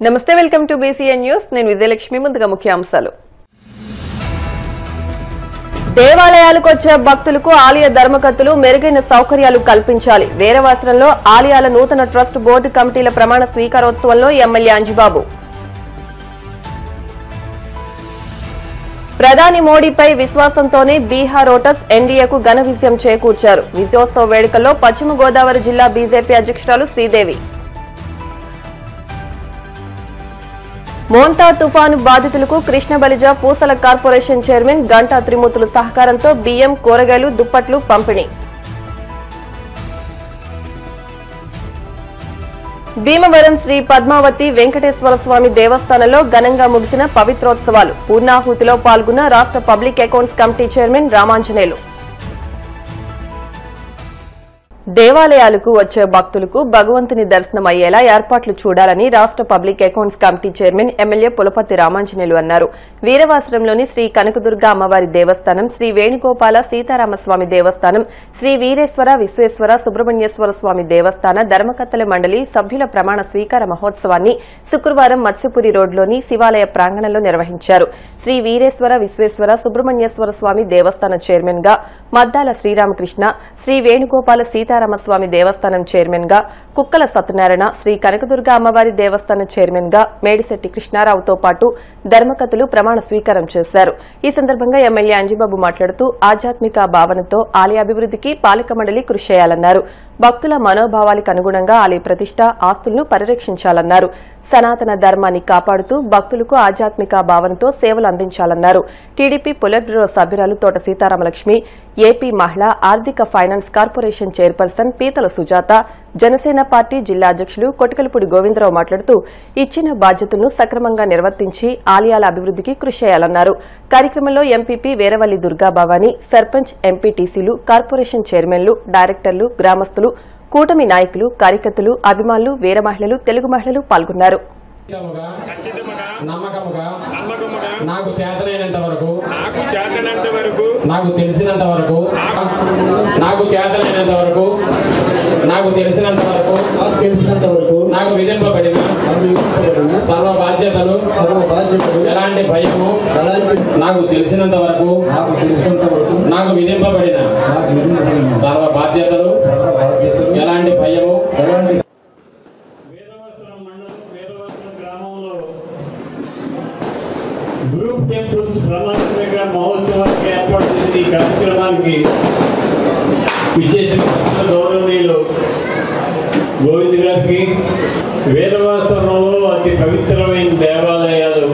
నమస్తే welcome to BCN news నేను విజయలక్ష్మి ముందుగా ముఖ్యాంశాలు దేవాలయాలకు వచ్చే భక్తులకు ఆలయ ధర్మకర్తలు మెరుగైన సౌకర్యాలు కల్పించాలి వీరవాసరంలో ఆలయాల నూతన ట్రస్ట్ బోర్డు కమిటీల ప్రమాణ స్వీకారోత్సవంలో ఎమ్మెల్యే అంజిబాబు ప్రధాని మోడీపై విశ్వాసంతోనే బీహార్ ఓటర్స్ ఎన్డీఏకు ఘన విజయం చేకూర్చారు విజయోత్సవ వేడుకల్లో పశ్చిమ గోదావరి జిల్లా బీజేపీ అధ్యక్షురాలు శ్రీదేవి మోంతా తుఫాను బాధితులకు కృష్ణబలిజ పూసల కార్పొరేషన్ చైర్మన్ గంటా త్రిమూర్తుల సహకారంతో బియ్యం కూరగాయలు దుప్పట్లు పంపిణీ భీమవరం శ్రీ పద్మావతి వెంకటేశ్వర స్వామి దేవస్థానంలో ఘనంగా ముగిసిన పవిత్రోత్సవాలు పూర్ణాహుతిలో పాల్గొన్న రాష్ట్ర public accounts committee chairman Ramanjaneyulu దేవాలయాలకు వచ్చే భక్తులకు భగవంతుని దర్శనం అయ్యేలా ఏర్పాట్లు చూడాలని రాష్ట్ర public accounts committee chairman MLA Pulaparthi Ramanjaneyulu అన్నారు వీరవాసరంలోని శ్రీ కనకదుర్గ అమ్మవారి దేవస్థానం శ్రీ వేణుగోపాల సీతారామస్వామి దేవస్థానం శ్రీ వీరేశ్వర విశ్వేశ్వర సుబ్రహ్మణ్యేశ్వర స్వామి దేవస్థాన ధర్మకర్తల మండలి సభ్యుల ప్రమాణ స్వీకార మహోత్సవాన్ని శుక్రవారం మత్స్యపురి రోడ్లోని శివాలయ ప్రాంగణంలో నిర్వహించారు శ్రీ వీరేశ్వర విశ్వేశ్వర సుబ్రహ్మణ్యేశ్వర స్వామి దేవస్థాన చైర్మన్ గా మద్దాల శ్రీరామకృష్ణ శ్రీ వేణుగోపాల సీతారామస్వామి దేవస్థానం చైర్మన్ గా కుక్కల సత్యనారాయణ శ్రీ కనకదుర్గ అమ్మవారి దేవస్థాన చైర్మన్ గా మేడిశెట్టి కృష్ణారావుతో పాటు ధర్మకర్తలు ప్రమాణ స్వీకారం చేశారు ఈ సందర్భంగా ఎమ్మెల్యే అంజిబాబు మాట్లాడుతూ ఆధ్యాత్మిక భావనతో ఆలయ అభివృద్ధికి పాలక మండలి కృషి చేయాలన్నారు భక్తుల మనోభావాలకు అనుగుణంగా ఆలయ ప్రతిష్ట ఆస్తులను పరిరక్షించాలన్నారు సనాతన ధర్మాన్ని కాపాడుతూ భక్తులకు ఆధ్యాత్మిక భావనతో సేవలు అందించాలన్నారు టీడీపీ పొలిట్ బ్యూరో సభ్యురాలు తోట సీతారామలక్ష్మి ఏపీ మహిళా ఆర్థిక ఫైనాన్స్ కార్పొరేషన్ చైర్పర్సన్ పీతల సుజాత జనసేన పార్టీ జిల్లా అధ్యకులు కొటకలపూడి గోవిందరావు మాట్లాడుతూ ఇచ్చిన బాధ్యతలను సక్రమంగా నిర్వర్తించి ఆలయాల అభివృద్ధికి కృషి చేయాలన్నారు కార్యక్రమంలో ఎంపీపీ వీరవల్లి దుర్గాభవాని సర్పంచ్ ఎంపీటీసీలు కార్పొరేషన్ చైర్మన్లు డైరెక్టర్లు గ్రామస్తులు కూటమి నాయకులు కార్యకర్తలు అభిమానులు వీర మహిళలు తెలుగు మహిళలు పాల్గొన్నారు నాకు చేతనైనంత వరకు నాకు తెలిసినంత వరకు నాకు చేతనైనంత వరకు నాకు తెలిసినంత వరకు నాకు విధింపబడిన సర్వ బాధ్యతలు ఎలాంటి భయము నాకు తెలిసినంత వరకు నాకు విధింపబడిన సర్వ బాధ్యతలు ఎలాంటి భయము గ్రూప్ టెంపుల్స్ ప్రమాణ స్వీకార మహోత్సవానికి ఏర్పాటు చేసిన ఈ కార్యక్రమానికి విశేష గౌరవనీయులు గోవింద్ గారికి వేదవాసంలో అతి పవిత్రమైన దేవాలయాలు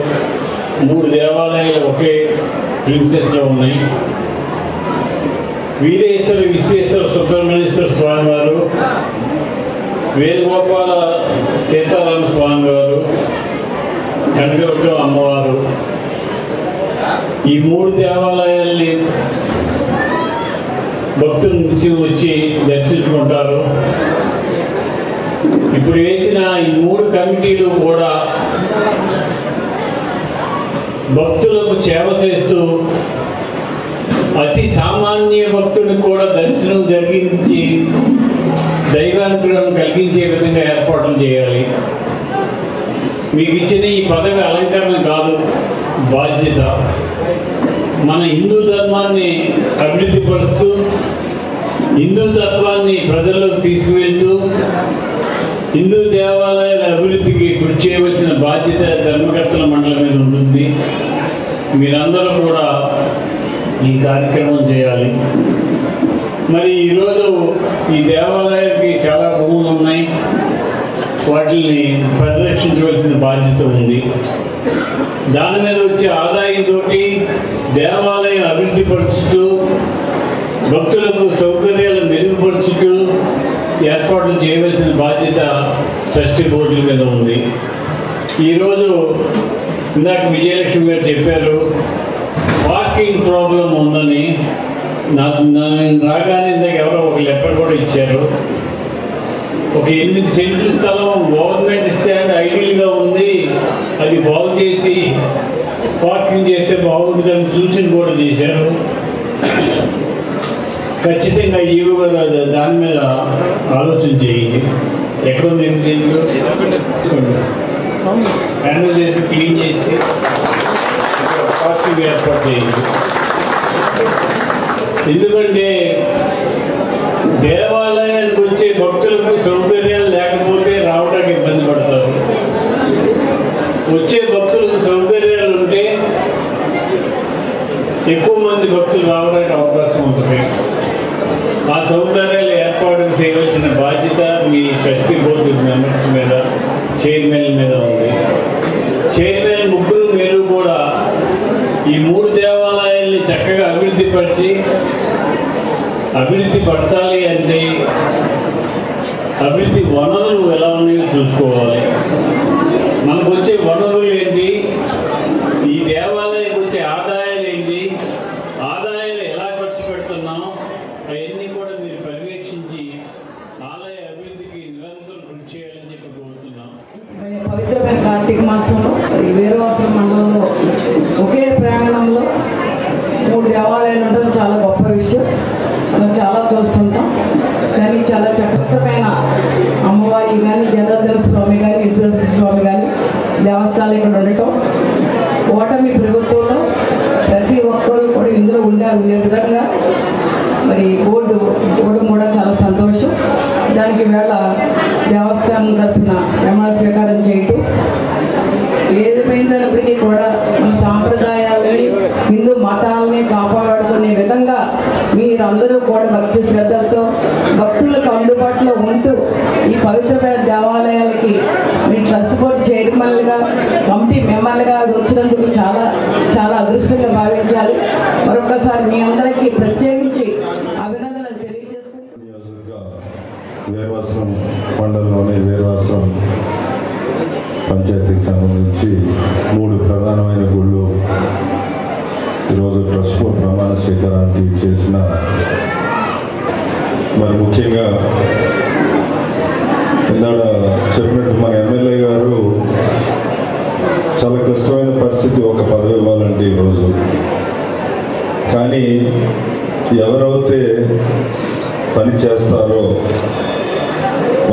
3 దేవాలయాలు ఒకే ప్రిన్సెస్లో ఉన్నాయి వీరేశ్వర విశ్వేశ్వర సుబ్రహ్మణ్యేశ్వర స్వామి వారు వేణుగోపాల సీతారామ స్వామి వారు కనకదుర్గ అమ్మవారు ఈ 3 దేవాలయాల్ని భక్తుల నుంచి వచ్చి దర్శించుకుంటారు ఇప్పుడు వేసిన ఈ 3 కమిటీలు కూడా భక్తులకు సేవ చేస్తూ అతి సామాన్య భక్తులకు కూడా దర్శనం జరిగించి దైవానుగ్రహం కలిగించే విధంగా ఏర్పాట్లు చేయాలి మీకు ఇచ్చిన ఈ పదవి అలంకరణ కాదు బాధ్యత మన హిందూ ధర్మాన్ని అభివృద్ధి పరుస్తూ హిందూ తత్వాన్ని ప్రజల్లోకి తీసుకువెళ్తూ హిందూ దేవాలయాల అభివృద్ధికి కృషి చేయవలసిన బాధ్యత ధర్మకర్తల మండలి మీద ఉంటుంది మీరందరూ కూడా ఈ కార్యక్రమం చేయాలి మరి ఈరోజు ఈ దేవాలయానికి చాలా భూములు ఉన్నాయి వాటిని పరిరక్షించవలసిన బాధ్యత ఉంది దాని మీద వచ్చే ఆదాయంతో దేవాలయం అభివృద్ధి పరుచుతూ భక్తులకు సౌకర్యాలు మెరుగుపరుచుతూ ఏర్పాట్లు చేయవలసిన బాధ్యత ట్రస్టీ బోర్డుల మీద ఉంది ఈరోజు ఇందాక విజయలక్ష్మి గారు చెప్పారు పార్కింగ్ ప్రాబ్లం ఉందని నేను రాగానే ఇందాక ఎవరో ఒక లెటర్ కూడా ఇచ్చారు ఒక 8 సెంట్లు స్థలం గవర్నమెంట్ స్టాండ్ ఐడియల్గా ఉంది అది బాగు చేసి పార్కింగ్ చేస్తే బాగుంటుందని సూచన కూడా చేశారు ఖచ్చితంగా ఈవో గారు దాని మీద ఆలోచన చేయండి ఎక్కడ ఉంది హ్యాండిల్ చేసి క్లీన్ చేసి పాజిటివ్ ఏర్పాటు చేయండి. ఎందుకంటే దేవాలయానికి వచ్చే భక్తులకు సౌకర్యాలు లేకపోతే రావడానికి ఇబ్బంది పడతారు. వచ్చే భక్తులకు సౌకర్యాలు ఉంటే ఎక్కువ మంది భక్తులు రావడానికి అవకాశం ఉంటుంది. ఆ సౌకర్యాలు ఏర్పాటు చేయవలసిన బాధ్యత మీ ట్రస్టీ బోర్డు మెంబర్స్ మీద, చైర్మన్ మీద ఉంది. చైర్మన్ ముగ్గురు మీరు కూడా ఈ 3 దేవాలయాల్ని చక్కగా అభివృద్ధి పరచాలి అంటే అభివృద్ధి వనరులు ఎలా ఉన్నాయో చూసుకోవాలి. మనకు వచ్చే వనరులు ఏంటి, ఈ దేవాలయానికి వచ్చే ఆదాయాలు ఏంటి, ఆదాయాలు ఎలా ఖర్చు పెడుతున్నాం, అవన్నీ కూడా మీరు పర్యవేక్షించి ఆలయ అభివృద్ధికి నిరంతరం కృషి చేయాలని చెప్పి కోరుతున్నాం. పవిత్రమైన కార్తీక మాసంలో వీరవాసరం మండలంలో ఒకే ప్రాంగణంలో 3 దేవాలయాలు ఉండడం చాలా గొప్ప విషయం. మనం చాలా చూస్తుంటాం. కానీ చాలా చక్కమైన అమ్మవారి కానీ, జనార్దన స్వామి కానీ, విశ్వేశ్వర స్వామి కానీ దేవస్థానాలు ఇక్కడ ఉండటం, ఓటమి ప్రభుత్వంలో ప్రతి ఒక్కరూ కూడా ఇందులో ఉండే విధంగా మరి బోర్డు కూడా చాలా సంతోషం. దానికి వేళ దేవస్థానం తరఫున ప్రమాణ స్వీకారం చేయటం, ఏదైనప్పటికీ కూడా మన సాంప్రదాయాలని, హిందూ మతాలని కాపాడుకునే విధంగా మీరందరూ కూడా భక్తి శ్రద్ధలతో భక్తులకు అందుబాటులో ఉంటూ ఈ పవిత్రమైన దేవాలయాలకి మీ ట్రస్ట్ బోర్డు చైర్మన్లుగా, కమిటీ మెంబర్లుగా వచ్చినందుకు చాలా చాలా అదృష్టంగా భావించాలి. మరొకసారి మీ అందరికీ ప్రత్యేకించి అభినందనలు తెలియజేస్తున్నాను. వీరవాసరం మండలంలోని వీరవాసరం పంచాయతీకి సంబంధించి 3 ప్రధానమైన గుళ్ళు ఈరోజు ట్రస్ట్ బోర్డు ప్రమాణ స్వీకారానికి చేసిన, మరి ముఖ్యంగా ఇందాక చెప్పినట్టు మన ఎమ్మెల్యే గారు చాలా కష్టమైన పరిస్థితి, ఒక పదవి ఇవ్వాలంటే ఈరోజు. కానీ ఎవరైతే పని చేస్తారో,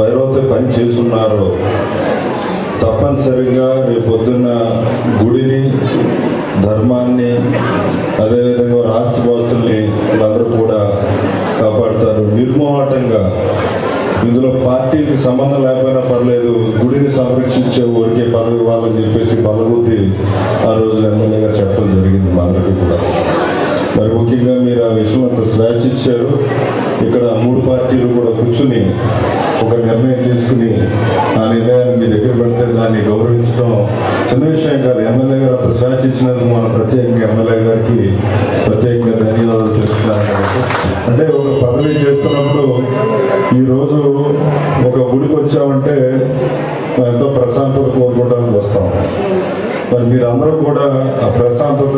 ఎవరైతే పని చేస్తున్నారో తప్పనిసరిగా రేపు పొద్దున్న గుడిని, ధర్మాన్ని, అదేవిధంగా రాష్ట్ర వాసుల్ని అందరూ కూడా కాపాడుతారు. నిర్మోహటంగా ఇందులో పార్టీకి సంబంధం లేకపోయినా పర్లేదు, గుడిని సంరక్షించే ఊరికే పదవి ఇవ్వాలని చెప్పేసి పదవుద్ది ఆ రోజు ఎమ్మెల్యేగా చెప్పడం జరిగింది మా అందరికీ కూడా. మరి ముఖ్యంగా మీరు ఆ విషయం అంత స్వేచ్ఛ ఇచ్చారు. ఇక్కడ 3 పార్టీలు కూడా కూర్చుని ఒక నిర్ణయం తీసుకుని ఆ నిర్ణయాన్ని మీ దగ్గర పెడితే దాన్ని గౌరవించడం చిన్న విషయం కాదు. ఎమ్మెల్యే గారు అంత స్వేచ్ఛ ఇచ్చినందుకు మన ప్రత్యేకంగా ఎమ్మెల్యే గారికి ప్రత్యేకంగా ధన్యవాదాలు తెలుపుతున్నాను. అంటే ఒక పదవి చేస్తున్నప్పుడు ఈరోజు ఒక గుడికి వచ్చామంటే ఎంతో ప్రశాంతత కోరుకోవడానికి వస్తాం. మరి మీరందరూ కూడా ఆ ప్రశాంతత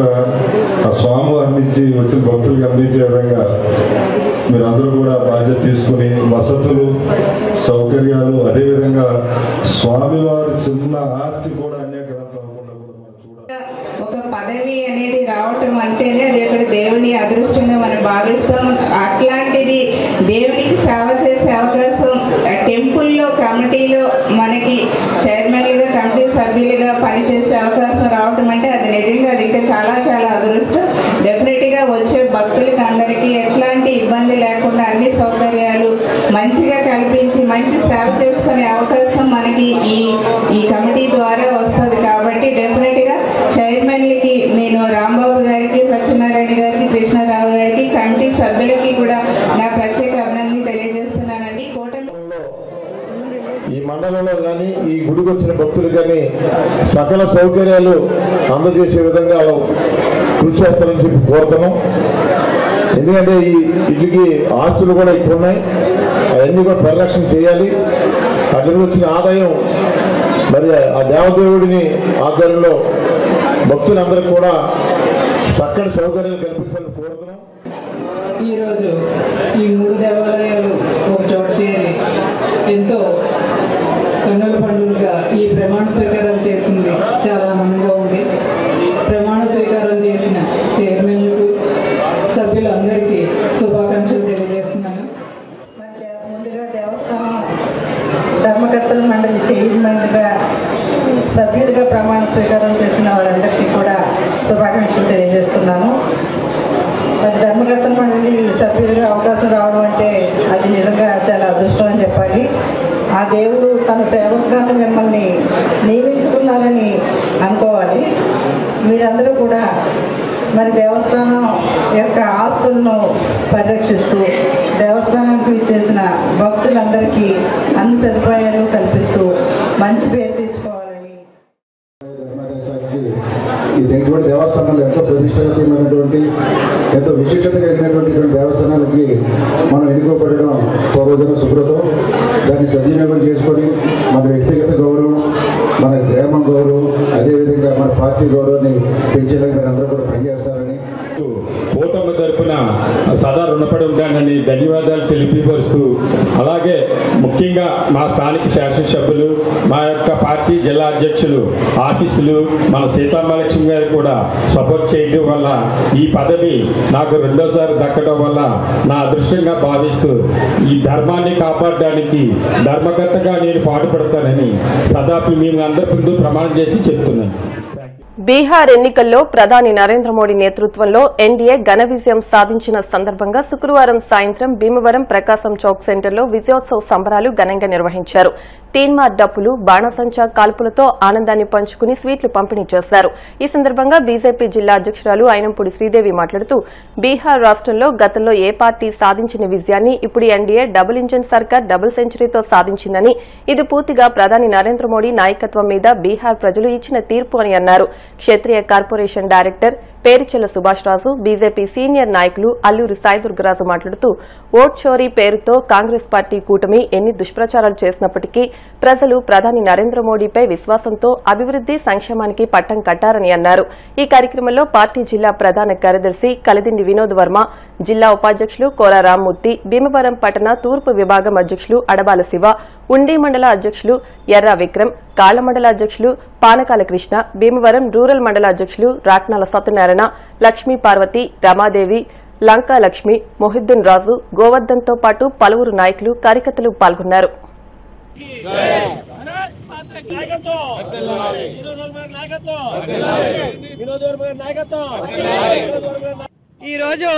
ఆ స్వామి అందించి వచ్చిన భక్తులకు అందించే విధంగా మీరందరూ కూడా బాధ్యత తీసుకుని వసతులు, సౌకర్యాలు, అదేవిధంగా స్వామివారి చిన్న ఆస్తి కూడా అన్యాగ్రహం అవ్వకుండా కూడా మనం చూడాలి. ఒక పదవి అనేది రావటం అంటేనే రేపటి దేవుని అదృష్టంగా మనం భావిస్తాం. అట్లాంటిది దేవునికి సేవ చేసే అవకాశం టెంపుల్లో, కమిటీలో మనకి చైర్మన్లుగా, కమిటీ సభ్యులుగా పనిచేసే అవకాశం రావటం అంటే అది నిజంగా అది ఇంకా చాలా చాలా అదృష్టం. డెఫినెట్గా వచ్చే భక్తులకి అందరికీ ఎట్లాంటి ఇబ్బంది లేకుండా అన్ని సౌకర్యాలు మంచిగా కల్పించి మంచి సేవ చేసుకునే అవకాశం మనకి ఈ కమిటీ ద్వారా వస్తుంది. కాబట్టి డెఫినెట్గా చైర్మన్లకి నేను రాంబాబు గారికి, సత్యనారాయణ గారికి, కృష్ణారావు గారికి, కమిటీ సభ్యులకి కూడా నా ప్రత్యేక అభినందనలు తెలియజేస్తున్నానండి. ఈ మండలంలో కానీ, ఈ గుడికి వచ్చిన భక్తులు కానీ సకల సౌకర్యాలు అందజేసే విధంగా కృషి చేస్తారని చెప్పి కోరుతున్నాం. ఎందుకంటే ఈ ఇంటికి ఆస్తులు కూడా ఎక్కువ ఉన్నాయి, అవన్నీ కూడా పరిరక్షణ చేయాలి. అట్లా వచ్చిన ఆదాయం మరి ఆ దేవదేవుడిని ఆధ్వర్యంలో భక్తులందరికీ కూడా చక్కటి సౌకర్యాలు కల్పించాలని కోరుతున్నాం. ఈరోజు ఈ 3 దేవాలయాలు ఒక చోట చేరి ఎంతో కన్నుల పండుగగా ఈ ప్రమాణ స్వీకారం చేసింది చాలా ఆనందంగా ఉంది. ప్రమాణ స్వీకారం చేసిన చైర్మన్లకు, సభ్యులందరికీ శుభాకాంక్షలు తెలియజేస్తున్నాను. ముందుగా దేవస్థానం ధర్మకర్తల మండలి చైర్మన్గా సభ్యుడిగా ప్రమాణ స్వీకారం చేసిన వారందరికీ కూడా శుభాకాంక్షలు తెలియజేస్తున్నాను. మరి ధర్మకర్త మండలి సభ్యుడిగా అవకాశం రావడం అంటే అది నిజంగా చాలా అదృష్టం అని చెప్పాలి. ఆ దేవుడు తన సేవకులను మిమ్మల్ని నియమించుకున్నారని అనుకోవాలి. మీరందరూ కూడా మరి దేవస్థానం యొక్క ఆస్తులను పరిరక్షిస్తూ దేవస్థానానికి చేసిన భక్తులందరికీ అన్ని సదుపాయాలు కల్పిస్తూ మంచి పేరు తెచ్చుకోవాలని. ఇటువంటి దేవస్థానాలు ఎంతో ప్రతిష్టాత్మకమైనటువంటి ఎంతో విశిష్టత కలిగినటువంటి దేవస్థానాలకి మనం ఎన్నుకోబడడం పూర్వజన సుకృతం. దాన్ని సద్వినియోగం చేసుకొని మన వ్యక్తిగత గౌరవం, మన గ్రామం గౌరవం, అదేవిధంగా మన పార్టీ గౌరవాన్ని పెంచేలాగా మీరు అందరూ కూడా పనిచేస్తారని కూటమి తరపున సదా రుణపడి ఉంటానని ధన్యవాదాలు తెలియపరుస్తూ, అలాగే ముఖ్యంగా మా స్థానిక శాసనసభ్యులు, మా యొక్క పార్టీ జిల్లా అధ్యక్షులు ఆశీస్సులు, మన సీతామహాలక్ష్మి గారు కూడా సపోర్ట్ చేయడం వల్ల ఈ పదవి నాకు రెండోసారి దక్కడం వల్ల నా అదృష్టంగా భావిస్తూ ఈ ధర్మాన్ని కాపాడడానికి ధర్మకర్తగా నేను పాటుపడతానని సదా మేము అందరి ముందు ప్రమాణం చేసి చెప్తున్నాను. బీహార్ ఎన్నికల్లో ప్రధాని నరేంద్ర మోడీ నేతృత్వంలో ఎన్డీఏ ఘన విజయం సాధించిన సందర్భంగా శుక్రవారం సాయంత్రం భీమవరం ప్రకాశం చౌక్ సెంటర్లో విజయోత్సవ సంబరాలు ఘనంగా నిర్వహించారు. తీన్మార్ డప్పులు, బాణసంచా కాల్పులతో ఆనందాన్ని పంచుకుని స్వీట్లు పంపిణీ చేశారు. ఈ సందర్భంగా బీజేపీ జిల్లా అధ్యక్షురాలు అయినంపూడి శ్రీదేవి మాట్లాడుతూ, బీహార్ రాష్ట్రంలో గతంలో ఏ పార్టీ సాధించిన విజయాన్ని ఇప్పుడు ఎన్డీఏ డబుల్ ఇంజన్ సర్కార్ డబుల్ సెంచరీతో సాధించిందని, ఇది పూర్తిగా ప్రధాని నరేంద్ర మోడీ నాయకత్వం మీద బీహార్ ప్రజలు ఇచ్చిన తీర్పు అని అన్నారు. క్షేత్రీయ కార్పొరేషన్ డైరెక్టర్ పేరుచెల్ల సుభాష్ రాజు, బీజేపీ సీనియర్ నాయకులు అల్లూరి సాయిదుర్గరాజు మాట్లాడుతూ, ఓట్ చోరీ పేరుతో కాంగ్రెస్ పార్టీ కూటమి ఎన్ని దుష్ప్రచారాలు చేసినప్పటికీ ప్రజలు ప్రధాని నరేంద్ర మోడీపై విశ్వాసంతో అభివృద్ది సంక్షేమానికి పట్టం కట్టారని అన్నారు. ఈ కార్యక్రమంలో పార్టీ జిల్లా ప్రధాన కార్యదర్శి కలిదిండి వినోద్ వర్మ, జిల్లా ఉపాధ్యక్షులు కోల రామ్మూర్తి, భీమవరం పట్టణ తూర్పు విభాగం అధ్యక్షులు అడబాల శివ, ఉండి మండల అధ్యక్షులు ఎర్రా విక్రమ్, కాళ్ల మండల అధ్యక్షులు పానకాల కృష్ణ, భీమవరం రూరల్ మండల అధ్యక్షులు రాట్నాల సత్యనారాయణ, లక్ష్మీ పార్వతి, రమాదేవి, లంకా లక్ష్మి, మొహిద్దీన్ రాజు, గోవర్ధన్తో పాటు పలువురు నాయకులు కార్యకర్తలు పాల్గొన్నారు. ఈరోజు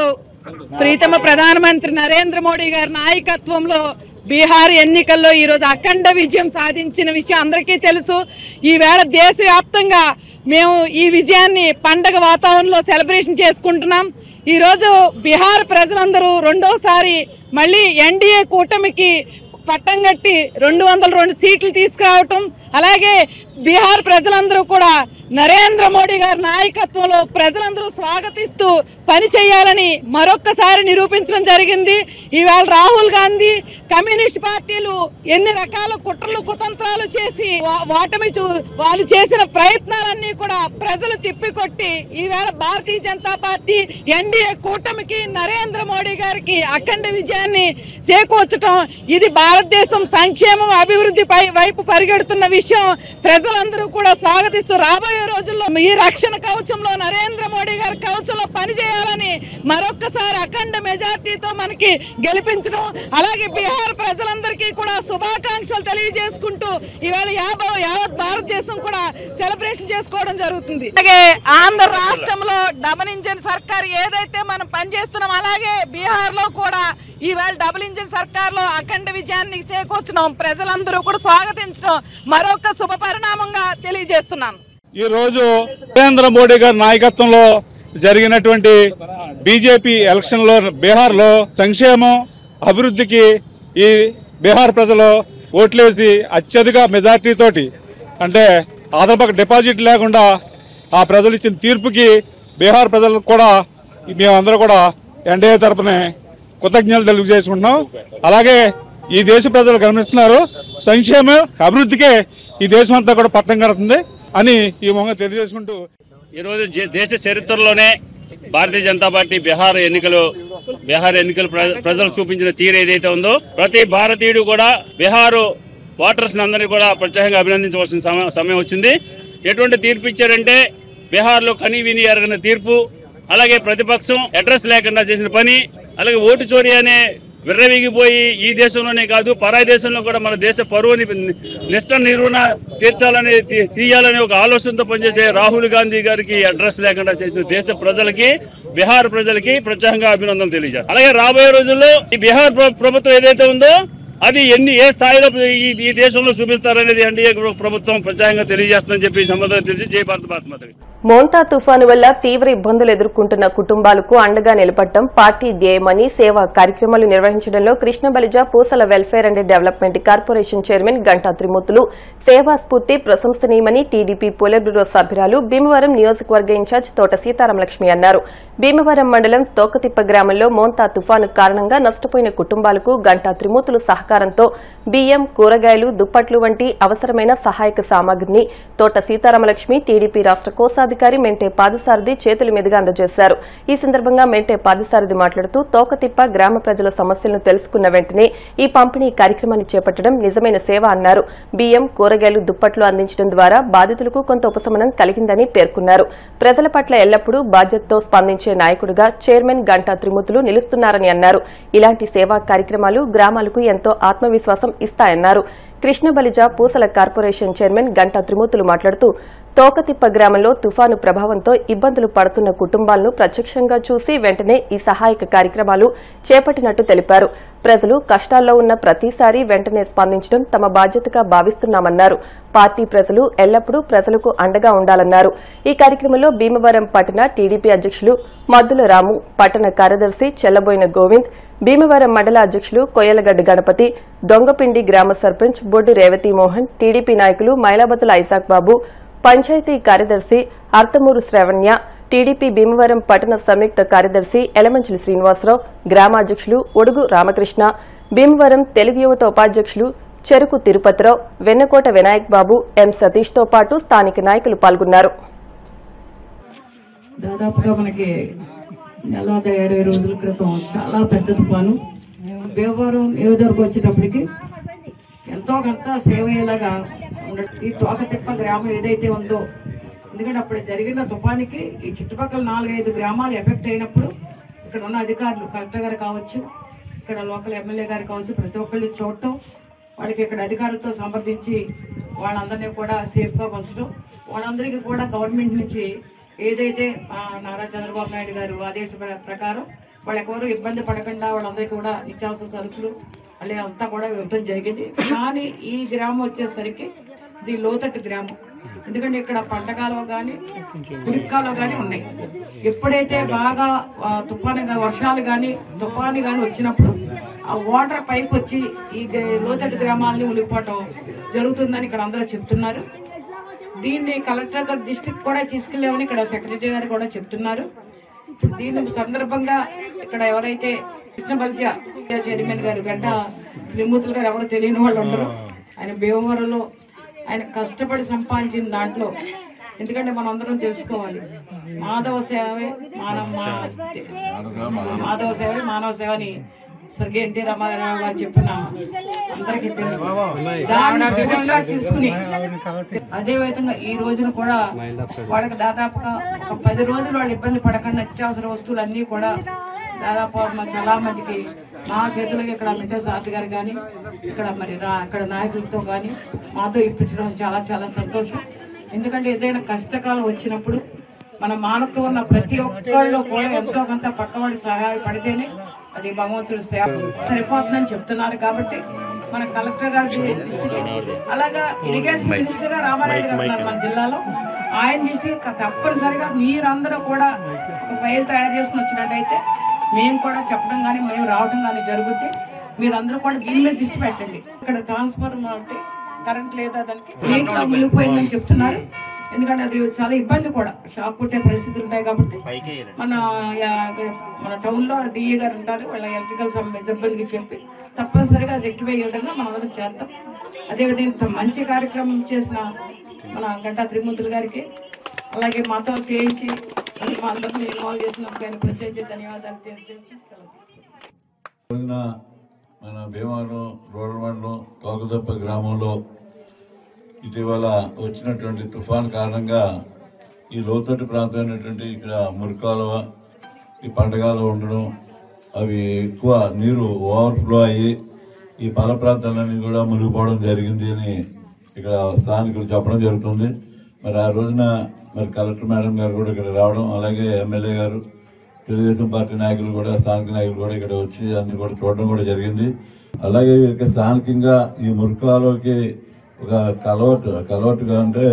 ప్రీతమ ప్రధానమంత్రి నరేంద్ర మోడీ గారి నాయకత్వంలో బీహార్ ఎన్నికల్లో ఈరోజు అఖండ విజయం సాధించిన విషయం అందరికీ తెలుసు. ఈవేళ దేశవ్యాప్తంగా మేము ఈ విజయాన్ని పండగ వాతావరణంలో సెలబ్రేషన్ చేసుకుంటున్నాం. ఈరోజు బీహార్ ప్రజలందరూ రెండోసారి మళ్ళీ ఎన్డీఏ కూటమికి పట్టం కట్టి 202 సీట్లు తీసుకురావటం, అలాగే బీహార్ ప్రజలందరూ కూడా నరేంద్ర మోడీ గారి నాయకత్వంలో ప్రజలందరూ స్వాగతిస్తూ పని చేయాలని మరొక్కసారి నిరూపించడం జరిగింది. ఈవేళ రాహుల్ గాంధీ, కమ్యూనిస్ట్ పార్టీలు ఎన్ని రకాల కుట్రలు కుతంత్రాలు చేసి వాళ్ళు చేసిన ప్రయత్నాలన్నీ కూడా ప్రజలు తిప్పికొట్టి ఈవేళ భారతీయ జనతా పార్టీ ఎన్డీఏ కూటమికి నరేంద్ర మోడీ గారికి అఖండ విజయాన్ని చేకూర్చడం, ఇది భారతదేశం సంక్షేమం అభివృద్ధి వైపు పరిగెడుతున్న విషయం ప్రజలందరూ కూడా స్వాగతిస్తూ రాబోయే రోజుల్లో ఈ రక్షణ కవచంలో నరేంద్ర మోడీ గారి కవచంలో పనిచేయాలని మరొక్కసారి అఖండ మెజార్టీతో మనకి గెలిపించడం, అలాగే బీహార్ ప్రజలందరికీ కూడా శుభాకాంక్షలు తెలియజేసుకుంటూ ఈవేళ యావత్ భారతదేశం కూడా సెలబ్రేషన్ చేసుకోవడం జరుగుతుంది. అలాగే ఆంధ్ర రాష్ట్రంలో డబుల్ ఇంజన్ సర్కార్ ఏదైతే మనం పనిచేస్తున్నాం, అలాగే బీహార్ లో కూడా ఈవేళ డబుల్ ఇంజన్ సర్కార్ లో అఖండ విజయాన్ని చేకూర్చడం, ప్రజలందరూ కూడా స్వాగతించడం మరొక శుభ పరిణామంగా తెలియజేస్తున్నాను. ఈ రోజు నరేంద్ర మోడీ గారి నాయకత్వంలో జరిగినటువంటి బీజేపీ ఎలక్షన్లో బీహార్లో సంక్షేమం అభివృద్ధికి ఈ బీహార్ ప్రజలు ఓట్లేసి అత్యధిక మెజార్టీతోటి, అంటే ఆధారపక్క డిపాజిట్ లేకుండా ఆ ప్రజలు ఇచ్చిన తీర్పుకి బీహార్ ప్రజలకు కూడా మేమందరూ కూడా ఎన్డీఏ తరపునే కృతజ్ఞతలు తెలియజేసుకుంటున్నాం. అలాగే ఈ దేశ ప్రజలు గమనిస్తున్నారు, సంక్షేమం అభివృద్ధికే ఈ దేశం అంతా కూడా పట్టం కడుతుంది అని ఈ మొహంగా తెలియజేసుకుంటూ, ఈరోజు దేశ చరిత్రలోనే భారతీయ జనతా పార్టీ బీహార్ ఎన్నికలు ప్రజలు చూపించిన తీరు ఏదైతే ఉందో, ప్రతి భారతీయుడు కూడా బీహారు ఓటర్స్ అందరినీ కూడా ప్రత్యేకంగా అభినందించవలసిన సమయం వచ్చింది. ఎటువంటి తీర్పు ఇచ్చారంటే బీహార్లో కనీ విని ఎరగని తీర్పు, అలాగే ప్రతిపక్షం అడ్రస్ లేకుండా చేసిన పని, అలాగే ఓటు చోరీ అనే విర్రవీగిపోయి ఈ దేశంలోనే కాదు పరాయి దేశంలో కూడా మన దేశ పరువుని నిష్ట నిర్వహణ తీయాలనే ఒక ఆలోచనతో పనిచేసే రాహుల్ గాంధీ గారికి అడ్రస్ లేకుండా చేసిన దేశ ప్రజలకి బీహార్ ప్రజలకి ప్రత్యేకంగా అభినందనలు తెలియజేస్తారు. అలాగే రాబోయే రోజుల్లో ఈ బీహార్ ప్రభుత్వం ఏదైతే ఉందో అది ఏ స్థాయిలో ఈ దేశంలో చూపిస్తారనేది ఎన్డీఏ ప్రభుత్వం ప్రత్యేకంగా తెలియజేస్తుందని చెప్పి సంబంధం తెలిసి జై భారత మాత. మోంతా తుఫాను వల్ల తీవ్ర ఇబ్బందులు ఎదుర్కొంటున్న కుటుంబాలకు అండగా నిలబడటం పార్టీ ధ్యేయమని సేవా కార్యక్రమాలు నిర్వహించడంలో Krishnabalija Pusala welfare and development corporation chairman Ganta Trimurthulu సేవా స్ఫూర్తి ప్రశంసనీయమని టీడీపీ పొలిట్ బ్యూరో సభ్యురాలు భీమవరం నియోజకవర్గ ఇన్ఛార్జ్ తోట సీతారామలక్ష్మి అన్నారు. భీమవరం మండలం తోకతిప్ప గ్రామంలో మోంతా తుఫాను కారణంగా నష్టపోయిన కుటుంబాలకు గంటా త్రిమూర్తులు సహకారంతో బియ్యం, కూరగాయలు, దుప్పట్లు వంటి అవసరమైన సహాయక సామాగ్రిని తోట సీతారామలక్ష్మి టీడీపీ రాష్ట్ర కోశాధికారి మెంటే పాదసారథి చేతుల మీదుగా అందజేశారు. ఈ సందర్భంగా మెంటే పాదసారథి మాట్లాడుతూ తోకతిప్ప గ్రామ ప్రజల సమస్యలను తెలుసుకున్న వెంటనే ఈ పంపిణీ కార్యక్రమాన్ని చేపట్టడం నిజమైన సేవ అన్నారు. బియ్యం, కూరగాయలు, దుప్పట్లు అందించడం ద్వారా బాధితులకు కొంత ఉపశమనం కలిగిందని పేర్కొన్నారు. ప్రజల పట్ల ఎల్లప్పుడూ బాధ్యతతో స్పందించే నాయకుడిగా చైర్మన్ గంటా త్రిమూర్తులు నిలుస్తున్నారని అన్నారు. ఇలాంటి సేవా కార్యక్రమాలు గ్రామాలకు ఎంతో ఆత్మవిశ్వాసం ఇస్తాయన్నారు. కృష్ణబలిజ పూసల కార్పొరేషన్ చైర్మన్ గంటా త్రిమూర్తులు మాట్లాడుతూ తోకతిప్ప గ్రామంలో తుఫాను ప్రభావంతో ఇబ్బందులు పడుతున్న కుటుంబాలను ప్రత్యక్షంగా చూసి వెంటనే ఈ సహాయక కార్యక్రమాలు చేపట్టినట్టు తెలిపారు. ప్రజలు కష్టాల్లో ఉన్న ప్రతిసారి వెంటనే స్పందించడం తమ బాధ్యతగా భావిస్తున్నామన్నారు. పార్టీ ప్రజలు ఎల్లప్పుడూ ప్రజలకు అండగా ఉండాలన్నారు. ఈ కార్యక్రమంలో భీమవరం పట్టణ టీడీపీ అధ్యక్షులు మద్దుల రాము, పట్టణ కార్యదర్శి చెల్లబోయిన గోవింద్, భీమవరం మండల అధ్యక్షులు కొయ్యలగడ్డ గణపతి, దొంగపిండి గ్రామ సర్పంచ్ బొడ్డి రేవతి మోహన్, టీడీపీ నాయకులు మైలాబతుల ఐజాక్ బాబు, పంచాయతీ కార్యదర్శి అర్తమూరు శ్రావణ్య, టీడీపీ భీమవరం పట్టణ సంయుక్త కార్యదర్శి ఎలమంచిలి శ్రీనివాసరావు, గ్రామాధ్యక్షులు ఒడుగు రామకృష్ణ, భీమవరం తెలుగు యువత ఉపాధ్యక్షులు చెరుకు తిరుపతిరావు, వెన్నకోట వినాయక్ బాబు, ఎం సతీష్ తో పాటు స్థానిక నాయకులు పాల్గొన్నారు. దాదాపుగా మనకి 40-20 రోజుల క్రితం చాలా పెద్ద తుఫాను భీమవరం నియోజకవర్గం వచ్చేటప్పటికి ఎంతో కొంత సేవ అయ్యేలాగా ఈ తోకతిప్ప గ్రామం ఏదైతే ఉందో, ఎందుకంటే అప్పుడు జరిగిన తుఫానికి ఈ చుట్టుపక్కల 4-5 గ్రామాలు ఎఫెక్ట్ అయినప్పుడు ఇక్కడ ఉన్న అధికారులు, కలెక్టర్ గారు కావచ్చు, ఇక్కడ లోకల్ ఎమ్మెల్యే గారు కావచ్చు, ప్రతి ఒక్కళ్ళు చూడటం, వాళ్ళకి ఇక్కడ అధికారులతో సంప్రదించి వాళ్ళందరినీ కూడా సేఫ్గా ఉంచడం, వాళ్ళందరికీ కూడా గవర్నమెంట్ నుంచి ఏదైతే నారా చంద్రబాబు నాయుడు గారు ఆదేశ ప్రకారం వాళ్ళు ఎవరు ఇబ్బంది పడకుండా వాళ్ళందరికీ కూడా నిత్యావసర సరుకులు అలాగే అంతా కూడా ఇవ్వడం జరిగింది. కానీ ఈ గ్రామం వచ్చేసరికి ఇది లోతట్టు గ్రామం, ఎందుకంటే ఇక్కడ పంట కాలువ కానీ కుడికి కాలువ కానీ ఉన్నాయి. ఎప్పుడైతే బాగా వర్షాలు కానీ తుఫాను కానీ వచ్చినప్పుడు ఆ వాటర్ పైకి వచ్చి ఈ లోతట్టు గ్రామాలని మునిగిపోవటం జరుగుతుందని ఇక్కడ అందరూ చెప్తున్నారు. దీన్ని కలెక్టర్ గారు దృష్టికి కూడా తీసుకెళ్ళామని ఇక్కడ సెక్రటరీ గారు కూడా చెప్తున్నారు. దీని సందర్భంగా ఇక్కడ ఎవరైతే కృష్ణబలిజ చైర్మన్ గారు గంటా త్రిమూర్తులు గారు ఎవరు తెలియని వాళ్ళు ఉండరు. ఆయన భీమవరంలో ఆయన కష్టపడి సంపాదించిన దాంట్లో, ఎందుకంటే మనం అందరం తెలుసుకోవాలి, మాధవ సేవే మానవ సేవ అని స్వర్గీయ ఎన్టీ రామారావు గారు చెప్పిన అందరికీ తెలుసు. దాన్ని తీసుకుని అదే విధంగా ఈ రోజున కూడా వాళ్ళకి దాదాపుగా ఒక 10 రోజులు వాళ్ళు ఇబ్బంది పడకుండా నిత్యావసర వస్తువులు అన్నీ కూడా దాదాపు చాలా మందికి మా చేతులకి ఇక్కడ మిగతా సార్ గారు కానీ ఇక్కడ మరి ఇక్కడ నాయకులతో కానీ మాతో ఇప్పించడం చాలా చాలా సంతోషం. ఎందుకంటే ఏదైనా కష్టకాలం వచ్చినప్పుడు మన మానవతో ఉన్న ప్రతి ఒక్కళ్ళు కూడా ఎంతో కొంత పక్కవాడి సహాయపడితేనే అది భగవంతుడి సేవ సరిపోతుందని చెప్తున్నారు. కాబట్టి మన కలెక్టర్ గారి దృష్టికి, అలాగా ఇరిగేషన్ మినిస్టర్ గా రామారెడ్డి గారు ఉన్నారు మన జిల్లాలో, ఆయన దృష్టికి తప్పనిసరిగా మీరందరూ కూడా ఒక ఫైల్ తయారు చేసుకుని వచ్చినట్టయితే మేము కూడా చెప్పడం కానీ మేము రావడం కానీ జరుగుద్ది. మీరందరూ కూడా దీని మీద దృష్టి పెట్టండి. ఇక్కడ ట్రాన్స్ఫార్మర్ అంటే కరెంట్ లేదా, దానికి నీటిలో మునిగిపోయిందని చెప్తున్నారు. ఎందుకంటే అది చాలా ఇబ్బంది కూడా, షాక్ కొట్టే పరిస్థితులు ఉంటాయి. కాబట్టి మన టౌన్ లో డిఏ గారు ఉంటారు, వాళ్ళ ఎలక్ట్రికల్ సిబ్బందికి చెప్పి తప్పనిసరిగా రెక్టిఫై చేయడంగా మనం అందరం చేద్దాం. అదేవిధంగా మంచి కార్యక్రమం చేసిన మన గంటా త్రిమూర్తులు గారికి, అలాగే మాతో చేయించి మా అందరినీ ఇన్వాల్వ్ చేసినందుకు ప్రత్యేక ధన్యవాదాలు తెలియజేస్తున్నాను. మన భీమవరం రూరల్ మండలం తోకదప్ప గ్రామంలో ఇటీవల వచ్చినటువంటి తుఫాన్ కారణంగా ఈ లోతట్టు ప్రాంతమైనటువంటి ఇక్కడ మురికాలువ, ఈ పంటకాలువ ఉండడం, అవి ఎక్కువ నీరు ఓవర్ఫ్లో అయ్యి ఈ పల ప్రాంతాలన్నీ కూడా మునిగిపోవడం జరిగింది అని ఇక్కడ స్థానికులు చెప్పడం జరుగుతుంది. మరి ఆ రోజున మరి కలెక్టర్ మేడం గారు కూడా ఇక్కడ రావడం, అలాగే ఎమ్మెల్యే గారు, తెలుగుదేశం పార్టీ నాయకులు కూడా, స్థానిక నాయకులు కూడా ఇక్కడ వచ్చి అన్ని కూడా చూడడం కూడా జరిగింది. అలాగే ఇక్కడ స్థానికంగా ఈ మురికాలోకి ఒక కలవట్టుగా అంటే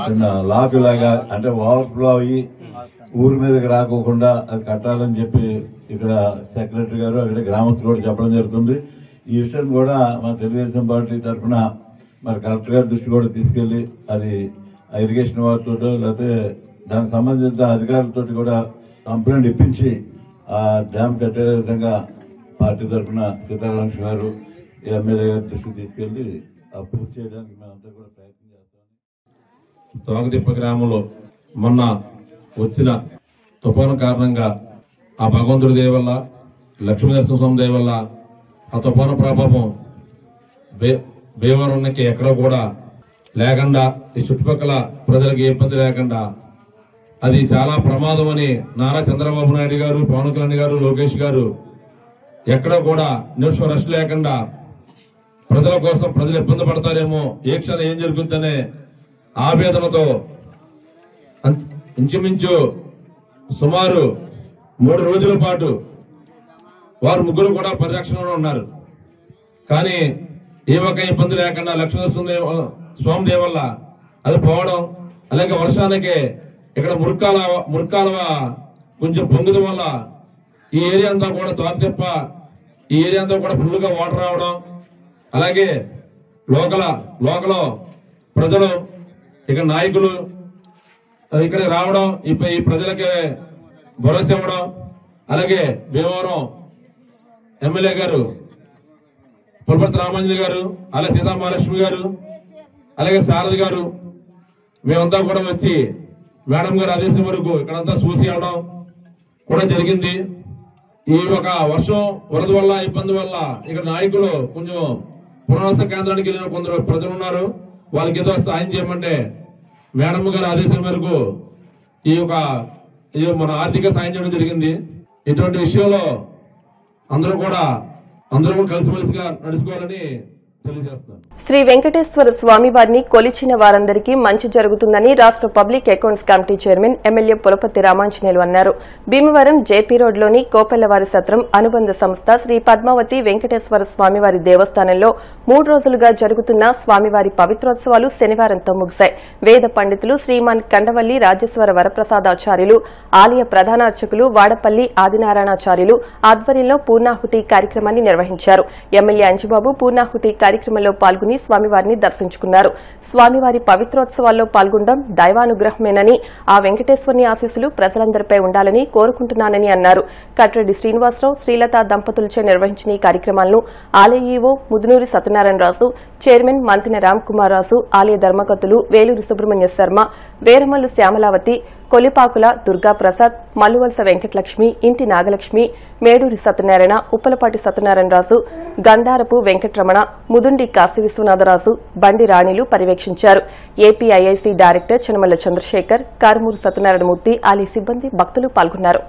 చిన్న లాక్ లాగా అంటే ఓవర్ఫ్లో అయ్యి ఊరి మీదకి రాకోకుండా అది కట్టాలని చెప్పి ఇక్కడ సెక్రటరీ గారు అక్కడ గ్రామస్తులు కూడా చెప్పడం జరుగుతుంది. ఈ విషయం కూడా మన తెలుగుదేశం పార్టీ తరఫున మరి కలెక్టర్ గారి దృష్టి కూడా తీసుకెళ్లి అది ఇరిగేషన్ వారితో లేకపోతే దానికి సంబంధించిన అధికారులతో కూడా కంప్లైంట్ ఇప్పించి ఆ డ్యామ్ కట్టే విధంగా పార్టీ తరఫున సీతారామకృష్ణ గారు ఎమ్మెల్యే గారి దృష్టికి తీసుకెళ్లి పూర్తి చేయడానికి మేమంతా కూడా ప్రయత్నం చేస్తాం. తోగదిప్ప గ్రామంలో మొన్న వచ్చిన తుఫాను కారణంగా ఆ భగవంతుడి దయ వల్ల, లక్ష్మీనరసింహస్వామి దయ వల్ల ఆ తుఫాను ప్రభావం భీమవరంకి ఎక్కడ కూడా లేకుండా, ఈ చుట్టుపక్కల ప్రజలకు ఏ ఇబ్బంది లేకుండా, అది చాలా ప్రమాదం అని నారా చంద్రబాబు నాయుడు గారు, పవన్ కళ్యాణ్ గారు, లోకేష్ గారు ఎక్కడ కూడా నిమిషం రెస్ట్ లేకుండా ప్రజల కోసం, ప్రజలు ఇబ్బంది పడతారేమో, ఏ క్షణం ఏం జరుగుతుందనే ఆవేదనతో ఇంచుమించు సుమారు 3 రోజుల పాటు వారు ముగ్గురు కూడా పరిరక్షణలో ఉన్నారు. కానీ ఏ ఒక్క ఇబ్బంది లేకుండా లక్ష్మీనరసింహస్వామి దేవ వల్ల అది పోవడం, అలాగే వర్షానికి ఇక్కడ మురికాలవ కొంచెం పొంగుదం వల్ల ఈ ఏరియా అంతా కూడా తోగదిప్ప ఈ ఏరియా అంతా కూడా ఫుల్గా వాటర్ రావడం, అలాగే లోకల్ ప్రజలు ఇక్కడ నాయకులు ఇక్కడ రావడం, ఈ ప్రజలకి భరోసా ఇవ్వడం, అలాగే భీమవరం ఎమ్మెల్యే గారు పులపర్తి రామాంజలి గారు, అలాగే సీతామహాలక్ష్మి గారు, అలాగే శారద గారు, మేమంతా కూడా వచ్చి మేడం గారు ఆదేశం వరకు ఇక్కడంతా చూసి వెళ్ళడం కూడా జరిగింది. ఈ ఒక వర్షం వరద వల్ల ఇబ్బంది వల్ల ఇక్కడ నాయకులు కొంచెం పునరావాస కేంద్రానికి వెళ్ళిన కొందరు ప్రజలు ఉన్నారు. వాళ్ళకి ఏదో సాయం చేయమంటే మేడం గారు ఆదేశం మేరకు ఈ మన ఆర్థిక సాయం చేయడం జరిగింది. ఇటువంటి విషయంలో అందరూ కూడా కలిసిమెలిసిగా నడుచుకోవాలని తెలియజేస్తున్నారు. శ్రీ వెంకటేశ్వర స్వామి వారిని కొలిచిన వారందరికీ మంచి జరుగుతుందని రాష్ట్ర public accounts committee chairman MLA Pulaparthi Ramanjaneyulu అన్నారు. భీమవరం జేపీ రోడ్లోని కోపెల్లవారి సత్రం అనుబంధ సంస్థ శ్రీ పద్మావతి వెంకటేశ్వర స్వామివారి దేవస్థానంలో 3 రోజులుగా జరుగుతున్న స్వామివారి పవిత్రోత్సవాలు శనివారంతో ముగిశాయి. వేద పండితులు శ్రీమాన్ కండవల్లి రాజేశ్వర వరప్రసాదాచార్యులు, ఆలయ ప్రధాన అర్చకులు వాడపల్లి ఆదినారాయణాచార్యులు ఆధ్వర్యంలో పూర్ణాహుతి కార్యక్రమాన్ని నిర్వహించారు. ఎమ్మెల్యే అంజుబాబు పూర్ణాహుతి కార్యక్రమంలో పాల్గొని స్వామివారిని దర్శించుకున్నారు. స్వామివారి పవిత్రోత్సవాల్లో పాల్గొనడం దైవానుగ్రహమేనని, ఆ వెంకటేశ్వరుని ఆశీస్సులు ప్రజలందరిపై ఉండాలని కోరుకుంటున్నానని అన్నారు. కట్రెడ్డి శ్రీనివాసరావు, శ్రీలత దంపతులచే నిర్వహించిన ఈ కార్యక్రమాలను ఆలయ ఈవో ముదునూరి సత్యనారాయణరాజు, చైర్మన్ మంతిన రామ్కుమార్ రాజు, ఆలయ ధర్మకర్తలు వేలూరి సుబ్రహ్మణ్య శర్మ, వేరమల్లు శ్యామలావతి, కొలిపాకుల దుర్గాప్రసాద్, మల్లువలస వెంకటలక్ష్మి, ఇంటి నాగలక్ష్మి, మేడూరి సత్యనారాయణ, ఉప్పలపాటి సత్యనారాయణరాజు, గంధారపు వెంకటరమణ, ముదుండి కాశీ విశ్వనాథరాజు, బండి రాణిలు పర్యవేక్షించారు. ఏపీఐఐసీ డైరెక్టర్ చనమల్ల చంద్రశేఖర్, కారుమూరు సత్యనారాయణమూర్తి, ఆలయ సిబ్బంది, భక్తులు పాల్గొన్నారు.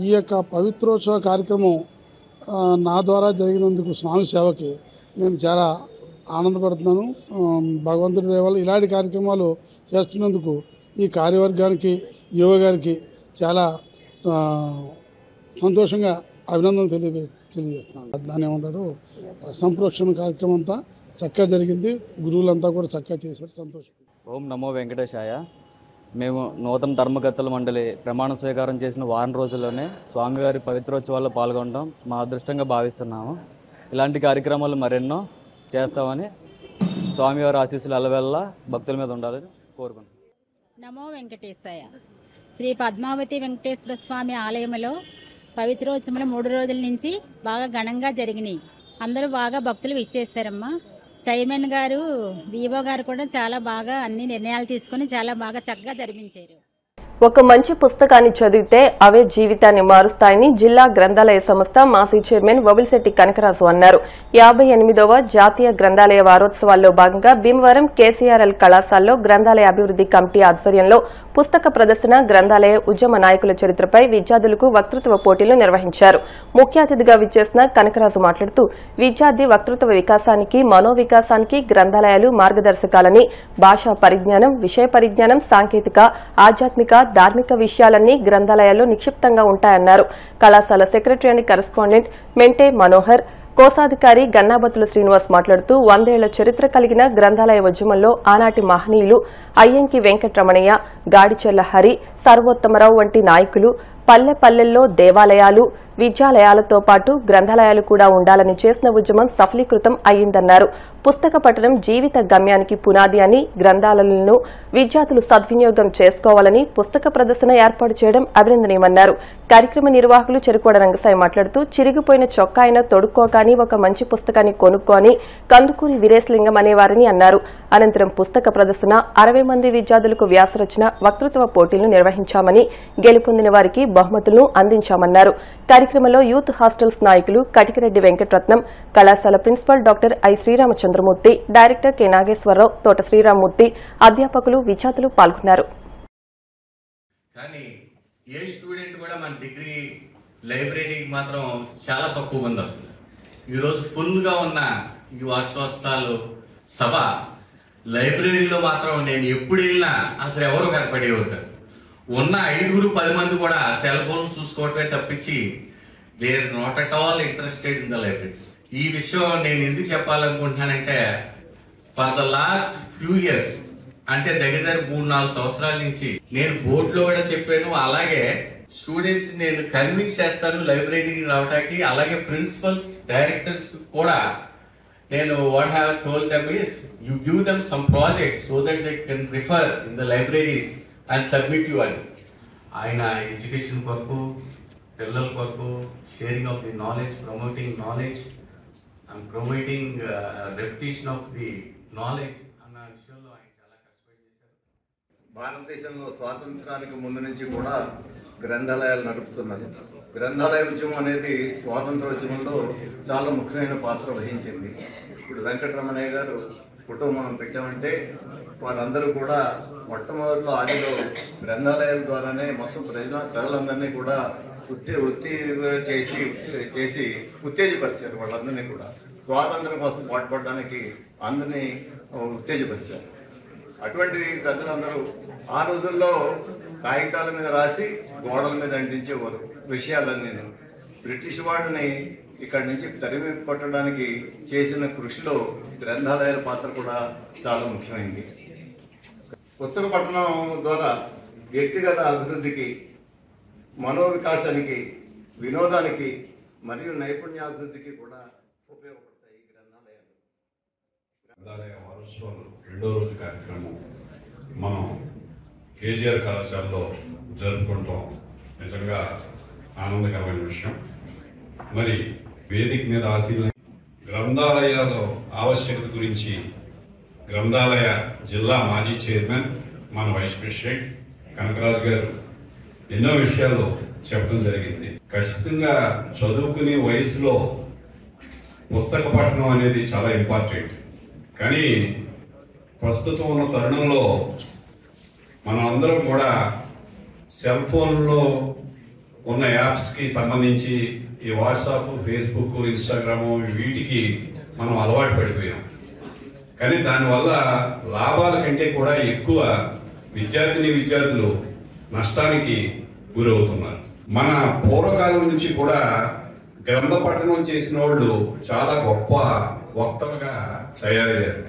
ఈ యొక్క పవిత్రోత్సవ కార్యక్రమం నా ద్వారా జరిగినందుకు స్వామి సేవకి నేను చాలా ఆనందపడుతున్నాను. భగవంతుడి దయ వల్ల ఇలాంటి కార్యక్రమాలు చేస్తున్నందుకు ఈ కార్యవర్గానికి యువ గారికి చాలా సంతోషంగా అభినందనలు తెలియజేస్తున్నాను. దాన్ని ఏమంటారు, సంప్రోక్షణ కార్యక్రమం అంతా చక్కగా జరిగింది. గురువులంతా కూడా చక్కగా చేశారు. సంతోషం. ఓం నమో వెంకటేశాయ. మేము నూతన ధర్మకర్తల మండలి ప్రమాణ స్వీకారం చేసిన వారం రోజుల్లోనే స్వామివారి పవిత్రోత్సవాల్లో పాల్గొనడం మా అదృష్టంగా భావిస్తున్నాము. ఇలాంటి కార్యక్రమాలు మరెన్నో చేస్తామని స్వామివారి ఆశీస్సులు అల్లవెల్లా భక్తుల మీద ఉండాలని కోరుకుంటున్నాం. నమో వెంకటేశాయ. శ్రీ పద్మావతి వెంకటేశ్వర స్వామి ఆలయంలో పవిత్రోత్సవాలు 3 రోజుల నుంచి బాగా ఘనంగా జరిగినాయి. అందరూ బాగా భక్తులు ఇచ్చేసారమ్మా. చైర్మన్ గారు, వివో గారు కూడా చాలా బాగా అన్ని నిర్ణయాలు తీసుకొని చాలా బాగా చక్కగా జరిపించారు. ఒక మంచి పుస్తకాన్ని చదివితే అవే జీవితాన్ని మారుస్తాయని జిల్లా గ్రంథాలయ సంస్థ మాజీ చైర్మన్ వబిలిశెట్టి కనకరాజు అన్నారు. 58వ జాతీయ గ్రంథాలయ వారోత్సవాల్లో భాగంగా భీమవరం కేసీఆర్ఎల్ కళాశాలలో గ్రంథాలయ అభివృద్ధి కమిటీ ఆధ్వర్యంలో పుస్తక ప్రదర్శన, గ్రంథాలయ ఉద్యమ నాయకుల చరిత్రపై విద్యార్థులకు వక్తృత్వ పోటీలు నిర్వహించారు. ముఖ్య అతిథిగా విచ్చేసిన కనకరాజు మాట్లాడుతూ విద్యార్థి వక్తృత్వ వికాసానికి, మనోవికాసానికి గ్రంథాలయాలు మార్గదర్శకాలని, భాషా పరిజ్ఞానం, విషయ పరిజ్ఞానం, సాంకేతిక, ఆధ్యాత్మిక, ధార్మిక విషయాలన్నీ గ్రంథాలయాల్లో నిక్షిప్తంగా ఉంటాయన్నారు. కళాశాల సెక్రటరీ అండ్ కరెస్పాండెంట్ మెంటే మనోహర్, కోశాధికారి గన్నాబతుల శ్రీనివాస్ మాట్లాడుతూ 100 ఏళ్ల చరిత్ర కలిగిన గ్రంథాలయ ఉద్యమంలో ఆనాటి మహనీయులు అయ్యంకి వెంకటరమణయ్య, గాడిచెర్ల హరి, సర్వోత్తమరావు వంటి నాయకులు పల్లె పల్లెల్లో దేవాలయాలు, విద్యాలయాలతో పాటు గ్రంథాలయాలు కూడా ఉండాలని చేసిన ఉద్యమం సఫలీకృతం అయ్యిందన్నారు. పుస్తక పఠనం జీవిత గమ్యానికి పునాది అని, గ్రంథాలయాలను విద్యార్థులు సద్వినియోగం చేసుకోవాలని పుస్తక ప్రదర్శన ఏర్పాటు చేయడం అభినందనీయమన్నారు. కార్యక్రమ నిర్వాహకులు చెరుకోడ రంగసాయి మాట్లాడుతూ చిరిగిపోయిన చొక్కా అయినా తొడుక్కోగాని ఒక మంచి పుస్తకాన్ని కొనుక్కోని కందుకూరి వీరేశలింగం అనేవారని అన్నారు. అనంతరం పుస్తక ప్రదర్శన, 60 మంది విద్యార్థులకు వ్యాసరచన, వక్తృత్వ పోటీలు నిర్వహించామని, గెలుపొందిన వారికి బహుమతులను అందించామన్నారు. కార్యక్రమంలో యూత్ హాస్టల్స్ నాయకులు కటికిరెడ్డి వెంకటరత్నం, కళాశాల principal doctor I Sriramachandramurthy, director K Nageswararao, Thota Srirammurthy, అధ్యాపకులు, విద్యార్థులు పాల్గొన్నారు. కానీ ఏ స్టూడెంట్ కూడా మన డిగ్రీ లైబ్రరీకి మాత్రం చాలా తక్కువ మంది వస్తుంది. ఈరోజు ఫుల్గా ఉన్న ఈ వాస్తవాలు సభ లైబ్రరీలో మాత్రం నేను ఎప్పుడు వెళ్ళినా అసలు ఎవరు కనపడేవారు కాదు. ఉన్న 5-10 మంది కూడా సెల్ ఫోన్ చూసుకోవటమే తప్పించి they are not at all interested in the library. ఈ విషయం నేను ఎందుకు చెప్పాలనుకుంటున్నానంటే for the last few years, అంటే దగ్గర 3-4 సంవత్సరాల నుంచి నేను బోర్డులో కూడా చెప్పాను. అలాగే స్టూడెంట్స్ నేను కన్విన్స్ చేస్తాను లైబ్రరీకి రావడానికి. అలాగే ప్రిన్సిపల్స్, డైరెక్టర్స్ కూడా నేను what I have told them is you give them some projects so that they can refer in the libraries and submit you అని. ఆయన ఎడ్యుకేషన్ కొరకు, పిల్లల కొరకు, sharing of the knowledge, promoting knowledge and promoting reputation of the knowledge అన్న విషయంలో ఆయన చాలా కష్టపడి చేశారు. భారతదేశంలో స్వాతంత్రానికి ముందు నుంచి కూడా గ్రంథాలయాలు నడుపుతున్నారు. గ్రంథాలయ ఉద్యమం అనేది స్వాతంత్రోద్యమంలో చాలా ముఖ్యమైన పాత్ర వహించింది. ఇప్పుడు వెంకటరమణయ్య గారు ఫోటో మనం పెట్టామంటే వారందరూ కూడా మొట్టమొదటిలో ఆదిలో గ్రంథాలయాల ద్వారానే మొత్తం ప్రజలందరినీ కూడా చేసి ఉత్తేజపరిచారు. వాళ్ళందరినీ కూడా స్వాతంత్రం కోసం పాటుపడడానికి అందరినీ ఉత్తేజపరిచారు. అటువంటి ప్రజలందరూ ఆ రోజుల్లో కాగితాల మీద రాసి గోడల మీద అంటించేవారు విషయాలన్నీ. బ్రిటిష్ వాళ్ళని ఇక్కడి నుంచి తరిమి కొట్టడానికి చేసిన కృషిలో గ్రంథాలయాల పాత్ర కూడా చాలా ముఖ్యమైంది. పుస్తక పఠనం ద్వారా వ్యక్తిగత అభివృద్ధికి, మనోవికాసానికి, వినోదానికి మరియు నైపుణ్యాభివృద్ధికి కూడా ఉపయోగపడతాయి గ్రంథాలయాలు. గ్రంథాలయ వారోత్సవాలు 2వ రోజు కార్యక్రమం మనం కేజీఆర్ కళాశాలలో జరుపుకుంటాం. నిజంగా ఆనందకరమైన విషయం. మరి వేదిక మీద ఆశీర్వదించిన గ్రంథాలయాల ఆవశ్యకత గురించి గ్రంథాలయ జిల్లా మాజీ చైర్మన్, మన వైస్ ప్రెసిడెంట్ కనకరాజు గారు ఎన్నో విషయాలు చెప్పడం జరిగింది. ఖచ్చితంగా చదువుకునే వయసులో పుస్తక పఠనం అనేది చాలా ఇంపార్టెంట్. కానీ ప్రస్తుతం ఉన్న తరుణంలో మనం అందరం కూడా సెల్ ఫోన్లో ఉన్న యాప్స్కి సంబంధించి ఈ వాట్సాప్, ఫేస్బుక్, ఇన్స్టాగ్రాము వీటికి మనం అలవాటు పడిపోయాం. కానీ దానివల్ల లాభాల కంటే కూడా ఎక్కువ విద్యార్థులు నష్టానికి గురవుతున్నారు. మన పూర్వకాలం నుంచి కూడా గ్రంథ పఠనం చేసిన వాళ్ళు చాలా గొప్ప వక్తలుగా తయారయ్యారు.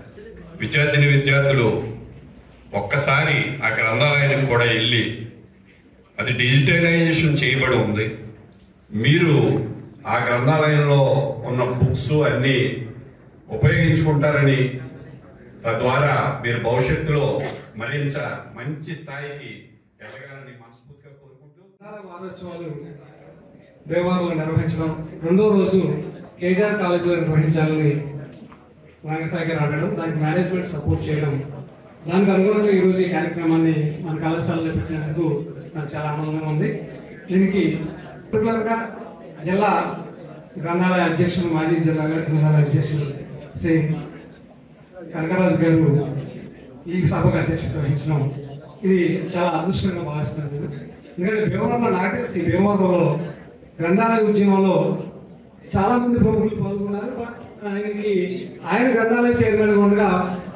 విద్యార్థులు ఒక్కసారి ఆ గ్రంథాలయానికి కూడా వెళ్ళి, అది డిజిటలైజేషన్ చేయబడి ఉంది, మీరు ఆ గ్రంథాలయంలో ఉన్న బుక్స్ అన్నీ ఉపయోగించుకుంటారని, తద్వారా మీరు భవిష్యత్తులో మరింత మంచి స్థాయికి ఎదగాలని మనస్ఫూర్తిగా కోరుకుంటూ వారోత్సవాలు దేవాలయంలో నిర్వహించడం, రెండో రోజు కేజీఆర్ కాలేజీలో నిర్వహించాలని రంగసాగర్ అడగడం, దానికి మేనేజ్మెంట్ సపోర్ట్ చేయడం, దానికి అనుగుణంగా ఈరోజు ఈ కార్యక్రమాన్ని మన కళాశాలలో పెట్టినందుకు నాకు చాలా ఆనందంగా ఉంది. దీనికి పర్టికులర్గా జిల్లా గ్రంథాలయ అధ్యక్షులు, మాజీ జిల్లా గ్రంథాలయ అధ్యక్షులు శ్రీ కనకరాజు గారు ఈ సభకు అధ్యక్షత వహించడం ఇది చాలా అదృష్టంగా భావిస్తున్నాను. ఎందుకంటే భీమవరంలో నాకు తెలిసి భీమవరంలో గ్రంథాలయ ఉద్యమంలో చాలా మంది ప్రముఖులు పాల్గొన్నారు. ఆయన గ్రంథాలయ చైర్మన్ ఉండగా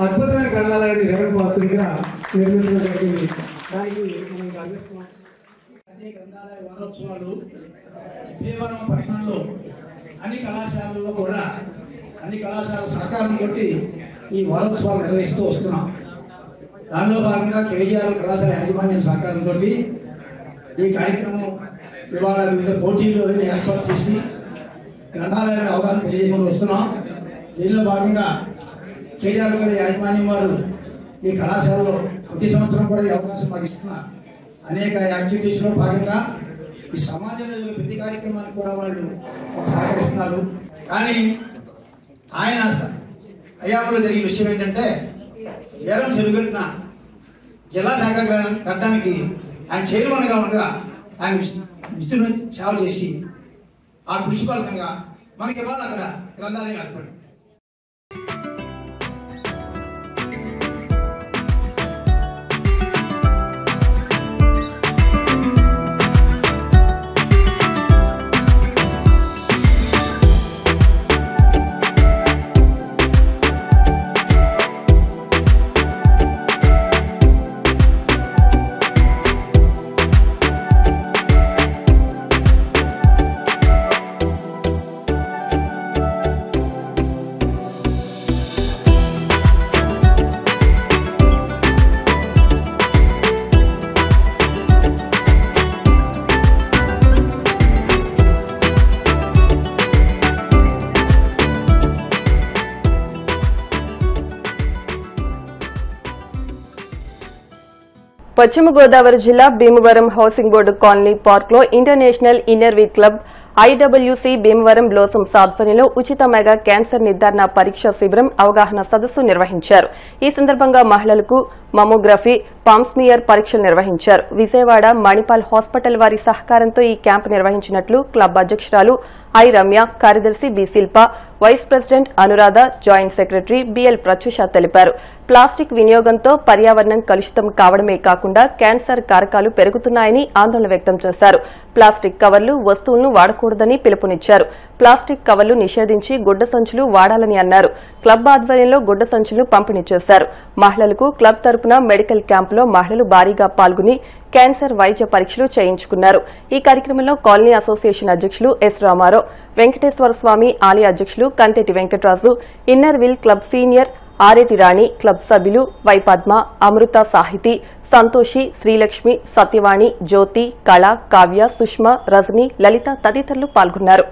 అద్భుతమైన గ్రంథాలయాన్ని జగన్మోహన్గా నిర్మించడం జరిగింది. దానికి మనం గర్విస్తున్నాం. అదే గ్రంథాలయ వారోత్సవాలు భీమవరం పట్టణంలో అన్ని కళాశాలల్లో కూడా అన్ని కళాశాల సహకారం కొట్టి ఈ వారోత్సవాలు నిర్వహిస్తూ వస్తున్నాం. దానిలో భాగంగా కేజీఆర్ కళాశాల యాజమాన్యం సహకారంతో ఈ కార్యక్రమం ఇవాళ వివిధ పోటీలు ఏర్పాటు చేసి గ్రంథాలయాల అవగాహన తెలియజేయకుండా వస్తున్నాం. దీనిలో భాగంగా కేజీఆర్ గారి యాజమాన్యం వారు ఈ కళాశాలలో ప్రతి సంవత్సరం కూడా ఈ అవకాశం మాకు ఇస్తున్నారు. అనేక యాక్టివిటీస్లో భాగంగా ఈ సమాజంలో ప్రతి కార్యక్రమానికి కూడా వాళ్ళు సహకరిస్తున్నారు. కానీ ఆయన అయ్యాపులో జరిగిన విషయం ఏంటంటే, వేరం చెరుగట్టిన జిల్లా శాఖ కట్టడానికి ఆయన చైర్మన్గా ఉండగా ఆయన విష్ణు సేవ చేసి ఆ కృషి ఫలితంగా మనకి ఇవాళ అక్కడ గ్రంథాలయం ఏర్పడింది. పశ్చిమ గోదావరి జిల్లా Bhimavaram housing board colony park లో international inner wheel club IWC Bhimavaram blossoms ఆధ్వర్యంలో ఉచిత మెగా క్యాన్సర్ నిర్ధారణ పరీక్ష శిబిరం అవగాహన సదస్సు నిర్వహించారు. ఈ సందర్భంగా మహిళలకు మమోగ్రఫీ, పామ్స్మియర్ పరీక్షలు నిర్వహించారు. విజయవాడ మణిపాల్ హాస్పిటల్ వారి సహకారంతో ఈ క్యాంపు నిర్వహించినట్లు క్లబ్ అధ్యక్షురాలు ఐ రమ్య, కార్యదర్శి B Shilpa, vice president Anuradha, joint secretary BL Prathyusha తెలిపారు. ప్లాస్టిక్ వినియోగంతో పర్యావరణం కలుషితం కావడమే కాకుండా క్యాన్సర్ కారకాలు పెరుగుతున్నాయని ఆందోళన వ్యక్తం చేశారు. ప్లాస్టిక్ కవర్లు, వస్తువులను వాడకూడదని పిలుపునిచ్చారు. ప్లాస్టిక్ కవర్లు నిషేధించి గుడ్డ సంచులు వాడాలని అన్నారు. క్లబ్ ఆధ్వర్యంలో గుడ్డ సంచులు పంపిణీ చేశారు. మహిళలకు క్లబ్ తరపున మెడికల్ క్యాంపులో మహిళలు భారీగా పాల్గొని క్యాన్సర్ వైద్య పరీక్షలు చేయించుకున్నారు. ఈ కార్యక్రమంలో కాలనీ అసోసియేషన్ అధ్యక్షులు ఎస్ రామారావు, వెంకటేశ్వర స్వామి ఆలయ అధ్యక్షులు Kanteti Venkataraju, inner wheel club senior Areti Rani, club సభ్యులు వై పద్మ, అమృత సాహితి, సంతోషి, శ్రీలక్ష్మి, సత్యవాణి, జ్యోతి, కళ, కావ్య, సుష్మ, రజని, లలిత తదితరులు పాల్గొన్నారు.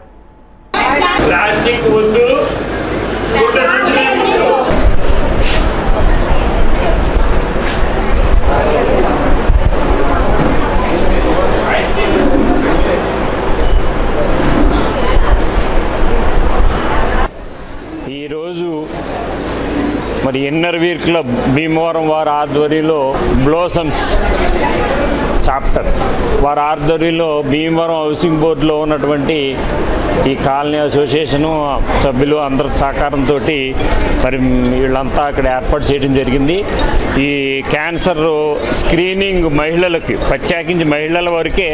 ఈరోజు మరి ఇన్నర్ వీర్ క్లబ్ భీమవరం వారి ఆధ్వర్యంలో బ్లోసమ్స్ చాప్టర్ వారి ఆధ్వర్యంలో భీమవరం హౌసింగ్ బోర్డులో ఉన్నటువంటి ఈ కాలనీ అసోసియేషను సభ్యులు అందరి సహకారంతో మరి వీళ్ళంతా అక్కడ ఏర్పాటు చేయడం జరిగింది. ఈ క్యాన్సర్ స్క్రీనింగ్ మహిళలకి ప్రత్యేకించి మహిళల వరకే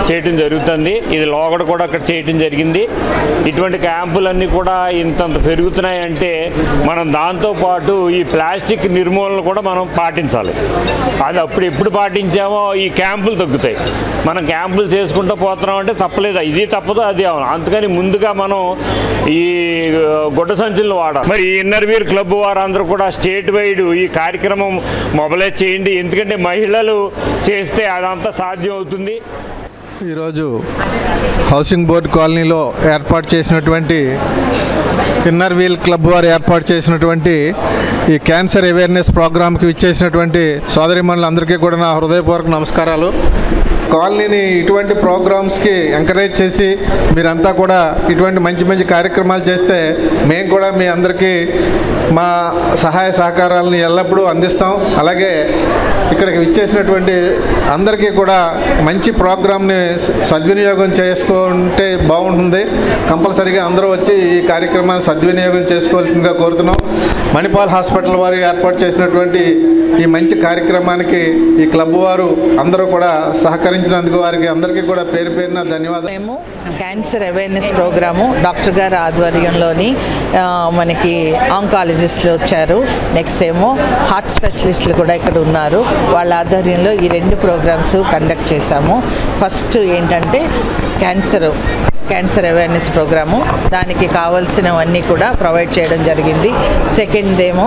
చేయడం జరుగుతుంది. ఇది లోగడ కూడా అక్కడ చేయడం జరిగింది. ఇటువంటి క్యాంపులన్నీ కూడా ఇంతంత పెరుగుతున్నాయంటే మనం దాంతోపాటు ఈ ప్లాస్టిక్ నిర్మూలన కూడా మనం పాటించాలి. అది అప్పుడు ఎప్పుడు పాటించామో ఈ క్యాంపులు తగ్గుతాయి. మనం క్యాంపులు చేసుకుంటూ పోతున్నామంటే తప్పలేదు, ఇది తప్పదు అది అవును. అందుకని ముందుగా మనం ఈ గుడ్డ సంచులను వాడాలి. మరి ఇన్నర్ వీల్ క్లబ్ వారందరూ కూడా స్టేట్ వైడ్ ఈ కార్యక్రమం మొబలైజ్ చేయండి. ఎందుకంటే మహిళలు చేస్తే అదంతా సాధ్యం అవుతుంది. ఈరోజు హౌసింగ్ బోర్డు కాలనీలో ఏర్పాటు చేసినటువంటి ఇన్నర్ వీల్ క్లబ్ వారు ఏర్పాటు చేసినటువంటి ఈ క్యాన్సర్ అవేర్నెస్ ప్రోగ్రామ్కి ఇచ్చేసినటువంటి సోదరిమణులందరికీ కూడా నా హృదయపూర్వక నమస్కారాలు. కాలనీని ఇటువంటి ప్రోగ్రామ్స్కి ఎంకరేజ్ చేసి మీరంతా కూడా ఇటువంటి మంచి మంచి కార్యక్రమాలు చేస్తే మేము కూడా మీ అందరికీ మా సహాయ సహకారాలను ఎల్లప్పుడూ అందిస్తాం. అలాగే ఇక్కడికి విచ్చేసినటువంటి అందరికీ కూడా మంచి ప్రోగ్రామ్ని సద్వినియోగం చేసుకుంటే బాగుంటుంది. కంపల్సరీగా అందరూ వచ్చి ఈ కార్యక్రమాన్ని సద్వినియోగం చేసుకోవాల్సిందిగా కోరుతున్నాం. మణిపాల్ హాస్పిటల్ వారు ఏర్పాటు చేసినటువంటి ఈ మంచి కార్యక్రమానికి ఈ క్లబ్ వారు అందరూ కూడా సహకరించినందుకు వారికి అందరికీ కూడా పేరు పేరున ధన్యవాదాలు. మేము క్యాన్సర్ అవేర్నెస్ ప్రోగ్రాము డాక్టర్ గారి ఆధ్వర్యంలోని మనకి ఆంకాలజిస్టులు వచ్చారు, నెక్స్ట్ ఏమో హార్ట్ స్పెషలిస్టులు కూడా ఇక్కడ ఉన్నారు. వాళ్ళ ఆధ్వర్యంలో ఈ 2 ప్రోగ్రామ్స్ కండక్ట్ చేశాము. ఫస్ట్ ఏంటంటే క్యాన్సర్ అవేర్నెస్ ప్రోగ్రాము, దానికి కావాల్సినవన్నీ కూడా ప్రొవైడ్ చేయడం జరిగింది. సెకండ్ ఏమో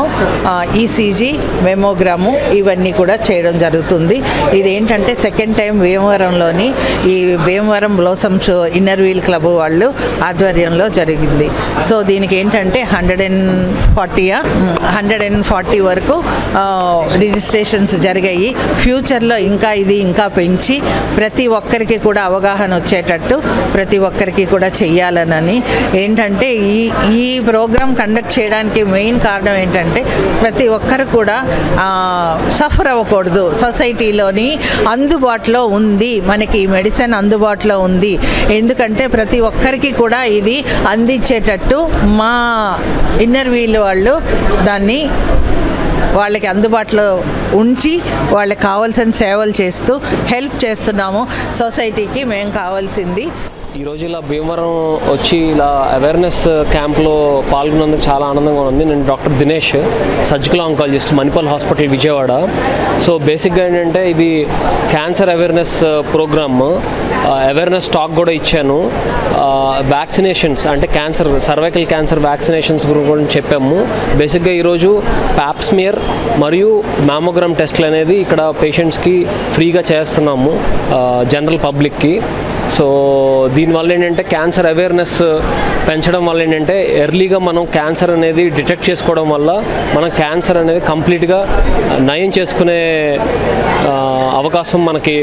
ఈసీజీ, మెమోగ్రాము ఇవన్నీ కూడా చేయడం జరుగుతుంది. ఇదేంటంటే సెకండ్ టైం భీమవరంలోని ఈ Bhimavaram Blossoms Inner wheel Club వాళ్ళు ఆధ్వర్యంలో జరిగింది. సో దీనికి ఏంటంటే 140 వరకు రిజిస్ట్రేషన్స్ జరిగాయి. ఫ్యూచర్లో ఇంకా పెంచి ప్రతి ఒక్కరికి కూడా అవగాహన వచ్చేటట్టు ప్రతి ఒక్కరికి కూడా చెయ్యాలనని ఏంటంటే ఈ ప్రోగ్రాం కండక్ట్ చేయడానికి మెయిన్ కారణం ఏంటంటే ప్రతి ఒక్కరు కూడా సఫర్ అవ్వకూడదు. సొసైటీలోని అందుబాటులో ఉంది, మనకి మెడిసిన్ అందుబాటులో ఉంది. ఎందుకంటే ప్రతి ఒక్కరికి కూడా ఇది అందించేటట్టు మా ఇన్నర్ వీల్ వాళ్ళు దాన్ని వాళ్ళకి అందుబాటులో ఉంచి వాళ్ళకి కావాల్సిన సేవలు చేస్తూ హెల్ప్ చేస్తున్నాము. సొసైటీకి మేము కావాల్సింది ఈరోజు ఇలా భీమవరం వచ్చి ఇలా అవేర్నెస్ క్యాంప్లో పాల్గొన్నందుకు చాలా ఆనందంగా ఉంది. నేను doctor Dinesh, surgical oncologist, Manipal hospital Vijayawada. So బేసిక్గా ఏంటంటే ఇది cancer awareness program, awareness talk కూడా ఇచ్చాను. వ్యాక్సినేషన్స్ అంటే సర్వైకల్ క్యాన్సర్ వ్యాక్సినేషన్స్ గురించి చెప్పాము. బేసిక్గా ఈరోజు ప్యాప్స్మియర్ మరియు మ్యామోగ్రామ్ టెస్ట్లు అనేది ఇక్కడ పేషెంట్స్కి ఫ్రీగా చేస్తున్నాము, జనరల్ పబ్లిక్కి. సో దీనివల్ల ఏంటంటే క్యాన్సర్ అవేర్నెస్ పెంచడం వల్ల ఏంటంటే ఎర్లీగా మనం క్యాన్సర్ అనేది డిటెక్ట్ చేసుకోవడం వల్ల మనం క్యాన్సర్ అనేది కంప్లీట్గా నయం చేసుకునే అవకాశం మనకి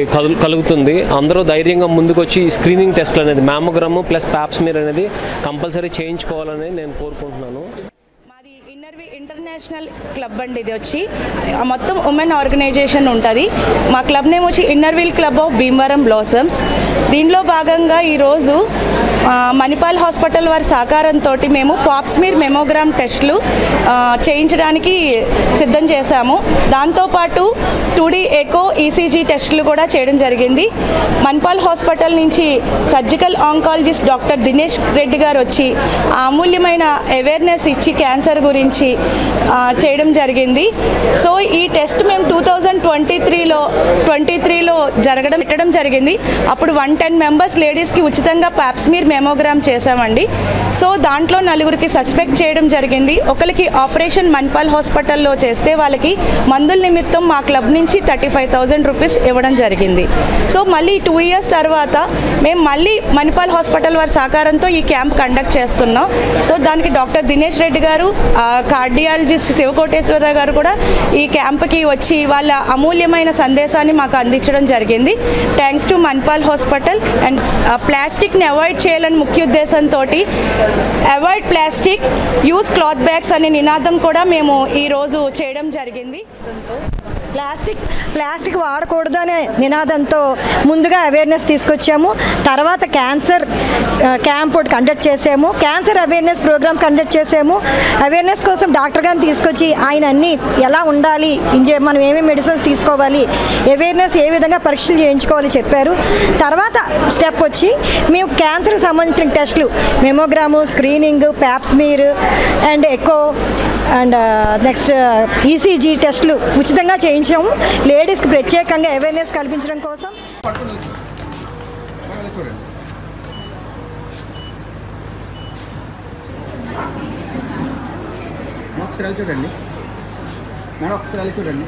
కలుగుతుంది. అందరూ ధైర్యంగా ముందుకు వచ్చి ఈ స్క్రీనింగ్ టెస్ట్లు అనేది మ్యామోగ్రామ్ ప్లస్ ప్యాప్స్మియర్ అనేది కంపల్సరీ చేయించుకోవాలని నేను కోరుకుంటున్నాను. ఇంటర్నేషనల్ క్లబ్ అండి. ఇది వచ్చి మొత్తం ఉమెన్ ఆర్గనైజేషన్ ఉంటుంది. మా క్లబ్ నేమ్ వచ్చి Inner wheel Club of Bhimavaram Blossoms. దీనిలో భాగంగా ఈరోజు మణిపాల్ హాస్పిటల్ వారి సహకారంతో మేము పాప్స్మియర్ మెమోగ్రామ్ టెస్టులు చేయించడానికి సిద్ధం చేశాము. దాంతోపాటు 2D ఎకో ఈసీజీ టెస్టులు కూడా చేయడం జరిగింది. మణిపాల్ హాస్పిటల్ నుంచి surgical oncologist doctor Dinesh Reddy గారు వచ్చి అమూల్యమైన అవేర్నెస్ ఇచ్చి క్యాన్సర్ గురించి చేయడం జరిగింది. సో ఈ టెస్ట్ మేము 2023లో పెట్టడం జరిగింది. అప్పుడు 110 మెంబర్స్ లేడీస్కి ఉచితంగా ప్యాప్స్మియర్ మెమోగ్రామ్ చేశామండి. సో దాంట్లో 4గురికి సస్పెక్ట్ చేయడం జరిగింది. ఒకరికి ఆపరేషన్ మణిపాల్ హాస్పిటల్లో చేస్తే వాళ్ళకి మందుల నిమిత్తం మా క్లబ్ నుంచి 35,000 రూపీస్ ఇవ్వడం జరిగింది. సో మళ్ళీ 2 ఇయర్స్ తర్వాత మేము మళ్ళీ మణిపాల్ హాస్పిటల్ వారి సహకారంతో ఈ క్యాంప్ కండక్ట్ చేస్తున్నాం. సో దానికి డాక్టర్ దినేష్ రెడ్డి గారు, కార్డియాలజిస్ట్ శివకోటేశ్వరరావు గారు కూడా ఈ క్యాంప్కి వచ్చి వాళ్ళ అమూల్యమైన సందేశాన్ని మాకు అందించడం జరిగింది. Thanks to Manipal hospital. And ప్లాస్టిక్ని అవాయిడ్ చేయాలని ముఖ్య ఉద్దేశంతో avoid plastic, use cloth bags అనే నినాదం కూడా మేము ఈరోజు చేయడం జరిగింది. ప్లాస్టిక్ వాడకూడదు అనే నినాదంతో ముందుగా అవేర్నెస్ తీసుకొచ్చాము. తర్వాత క్యాన్సర్ క్యాంప్ ఒకటి కండక్ట్ చేసాము. క్యాన్సర్ అవేర్నెస్ ప్రోగ్రామ్స్ కండక్ట్ చేసాము. అవేర్నెస్ కోసం డాక్టర్ గారిని తీసుకొచ్చి ఆయన అన్నీ ఎలా ఉండాలి, మనం ఏమేమి మెడిసిన్స్ తీసుకోవాలి, అవేర్నెస్ ఏ విధంగా పరీక్షలు చేయించుకోవాలి చెప్పారు. తర్వాత స్టెప్ వచ్చి మేము క్యాన్సర్కి సంబంధించిన టెస్టులు mammogram, screening, pap smear and echo and next ECG టెస్టులు ఉచితంగా చేయించాము. లేడీస్కి ప్రత్యేకంగా అవేర్నెస్ కల్పించడం కోసం. ఒకసారి చూడండి మేడం, ఒకసారి చూడండి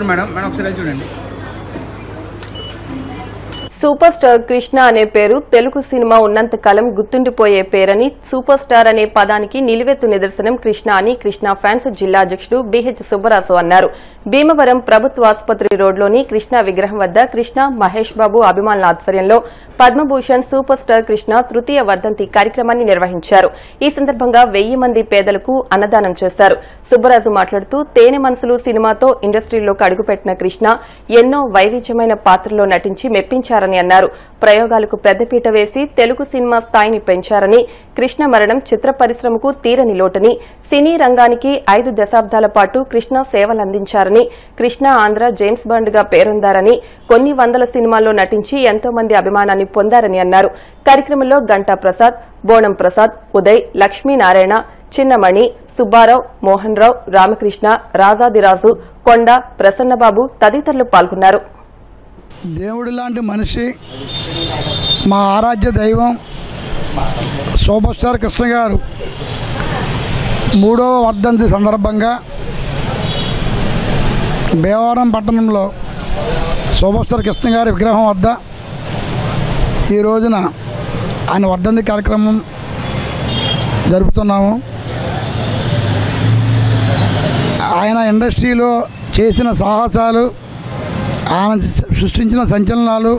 మేడం, ఒకసారి చూడండి. సూపర్ స్టార్ కృష్ణ అనే పేరు తెలుగు సినిమా ఉన్నంత కాలం గుర్తుండిపోయే పేరని, సూపర్ స్టార్ అనే పదానికి నిలువెత్తు నిదర్శనం కృష్ణ అని కృష్ణ ఫ్యాన్స్ జిల్లా అధ్యక్షుడు BH సుబ్బరాజు అన్నారు. భీమవరం ప్రభుత్వ ఆసుపత్రి రోడ్లోని కృష్ణ విగ్రహం వద్ద కృష్ణ, మహేష్ బాబు అభిమానుల ఆధ్వర్యంలో పద్మభూషణ్ సూపర్ స్టార్ కృష్ణ తృతీయ వర్ధంతి కార్యక్రమాన్ని నిర్వహించారు. ఈ సందర్భంగా 1000 మంది పేదలకు అన్నదానం చేశారు. సుబ్బరాజు మాట్లాడుతూ తేనె మనసులు సినిమాతో ఇండస్ట్రీలోకి అడుగుపెట్టిన కృష్ణ ఎన్నో వైవిధ్యమైన పాత్రల్లో నటించి మెప్పించారని అన్నారు. ప్రయోగాలకు పెద్దపీట వేసి తెలుగు సినిమా స్థాయిని పెంచారని, కృష్ణ మరణం చిత్ర పరిశ్రమకు తీరని లోటని, సినీ రంగానికి 5 దశాబ్దాల పాటు కృష్ణ సేవలందించారని, కృష్ణ ఆంధ్ర జేమ్స్ బాండ్ గా పేరొందారని, కొన్ని వందల సినిమాల్లో నటించి ఎంతో మంది అభిమానాన్ని పొందారని అన్నారు. కార్యక్రమంలో గంటా ప్రసాద్, బోనం ప్రసాద్, ఉదయ్, లక్ష్మీనారాయణ, చిన్నమణి, సుబ్బారావు, మోహన్ రావు, రామకృష్ణ, రాజాదిరాజు, కొండ, ప్రసన్నబాబు తదితరులు పాల్గొన్నారు. దేవుడి లాంటి మనిషి, మా ఆరాధ్య దైవం సూపర్ స్టార్ కృష్ణ గారు 3వ వర్ధంతి సందర్భంగా భీమవరం పట్టణంలో సూపర్ స్టార్ కృష్ణ గారి విగ్రహం వద్ద ఈ రోజున ఆయన వర్ధంతి కార్యక్రమం జరుపుతున్నాము. ఆయన ఇండస్ట్రీలో చేసిన సాహసాలు, ఆయన సృష్టించిన సంచలనాలు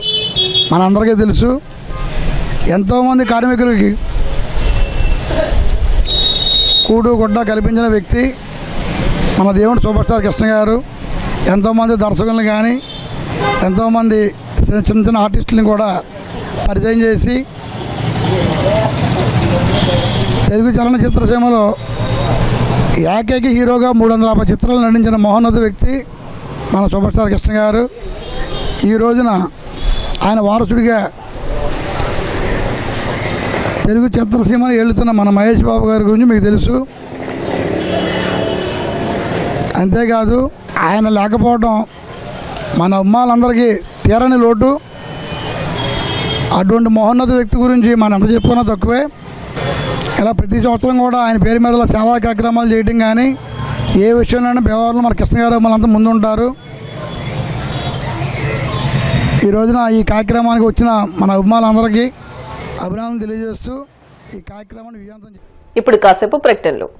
మనందరికీ తెలుసు. ఎంతోమంది కార్మికులకి కూడు గుడ్డ కల్పించిన వ్యక్తి మన దేవుడు సూపర్ స్టార్ కృష్ణ గారు. ఎంతోమంది దర్శకులను కానీ ఎంతోమంది చిన్న చిన్న ఆర్టిస్టులను కూడా పరిచయం చేసి తెలుగు చలనచిత్ర సీమలో ఏకైక హీరోగా 350 చిత్రాలు నటించిన మహోన్నత వ్యక్తి మన సూపర్ స్టార్ కృష్ణ గారు. ఈ రోజున ఆయన వారసుడిగా తెలుగు చిత్రసీమను ఏలుతున్న మన మహేష్ బాబు గారి గురించి మీకు తెలుసు. అంతేకాదు ఆయన లేకపోవడం మన అమ్మాలందరికీ తీరని లోటు. అటువంటి మహోన్నత వ్యక్తి గురించి మనం ఎంత చెప్పుకున్నా తక్కువే. ఇలా ప్రతి సంవత్సరం కూడా ఆయన పేరు మీద సేవా కార్యక్రమాలు చేయడం కానీ ఏ విషయంలోనైనా భీమవరంలో మన కృష్ణ గారు మనంతా ముందుంటారు. ఈ రోజున ఈ కార్యక్రమానికి వచ్చిన మన అభిమానులందరికీ అభినందనలు తెలియజేస్తూ ఈ కార్యక్రమాన్ని విజయవంతం. ఇప్పుడు కాసేపు ప్రకటనలు.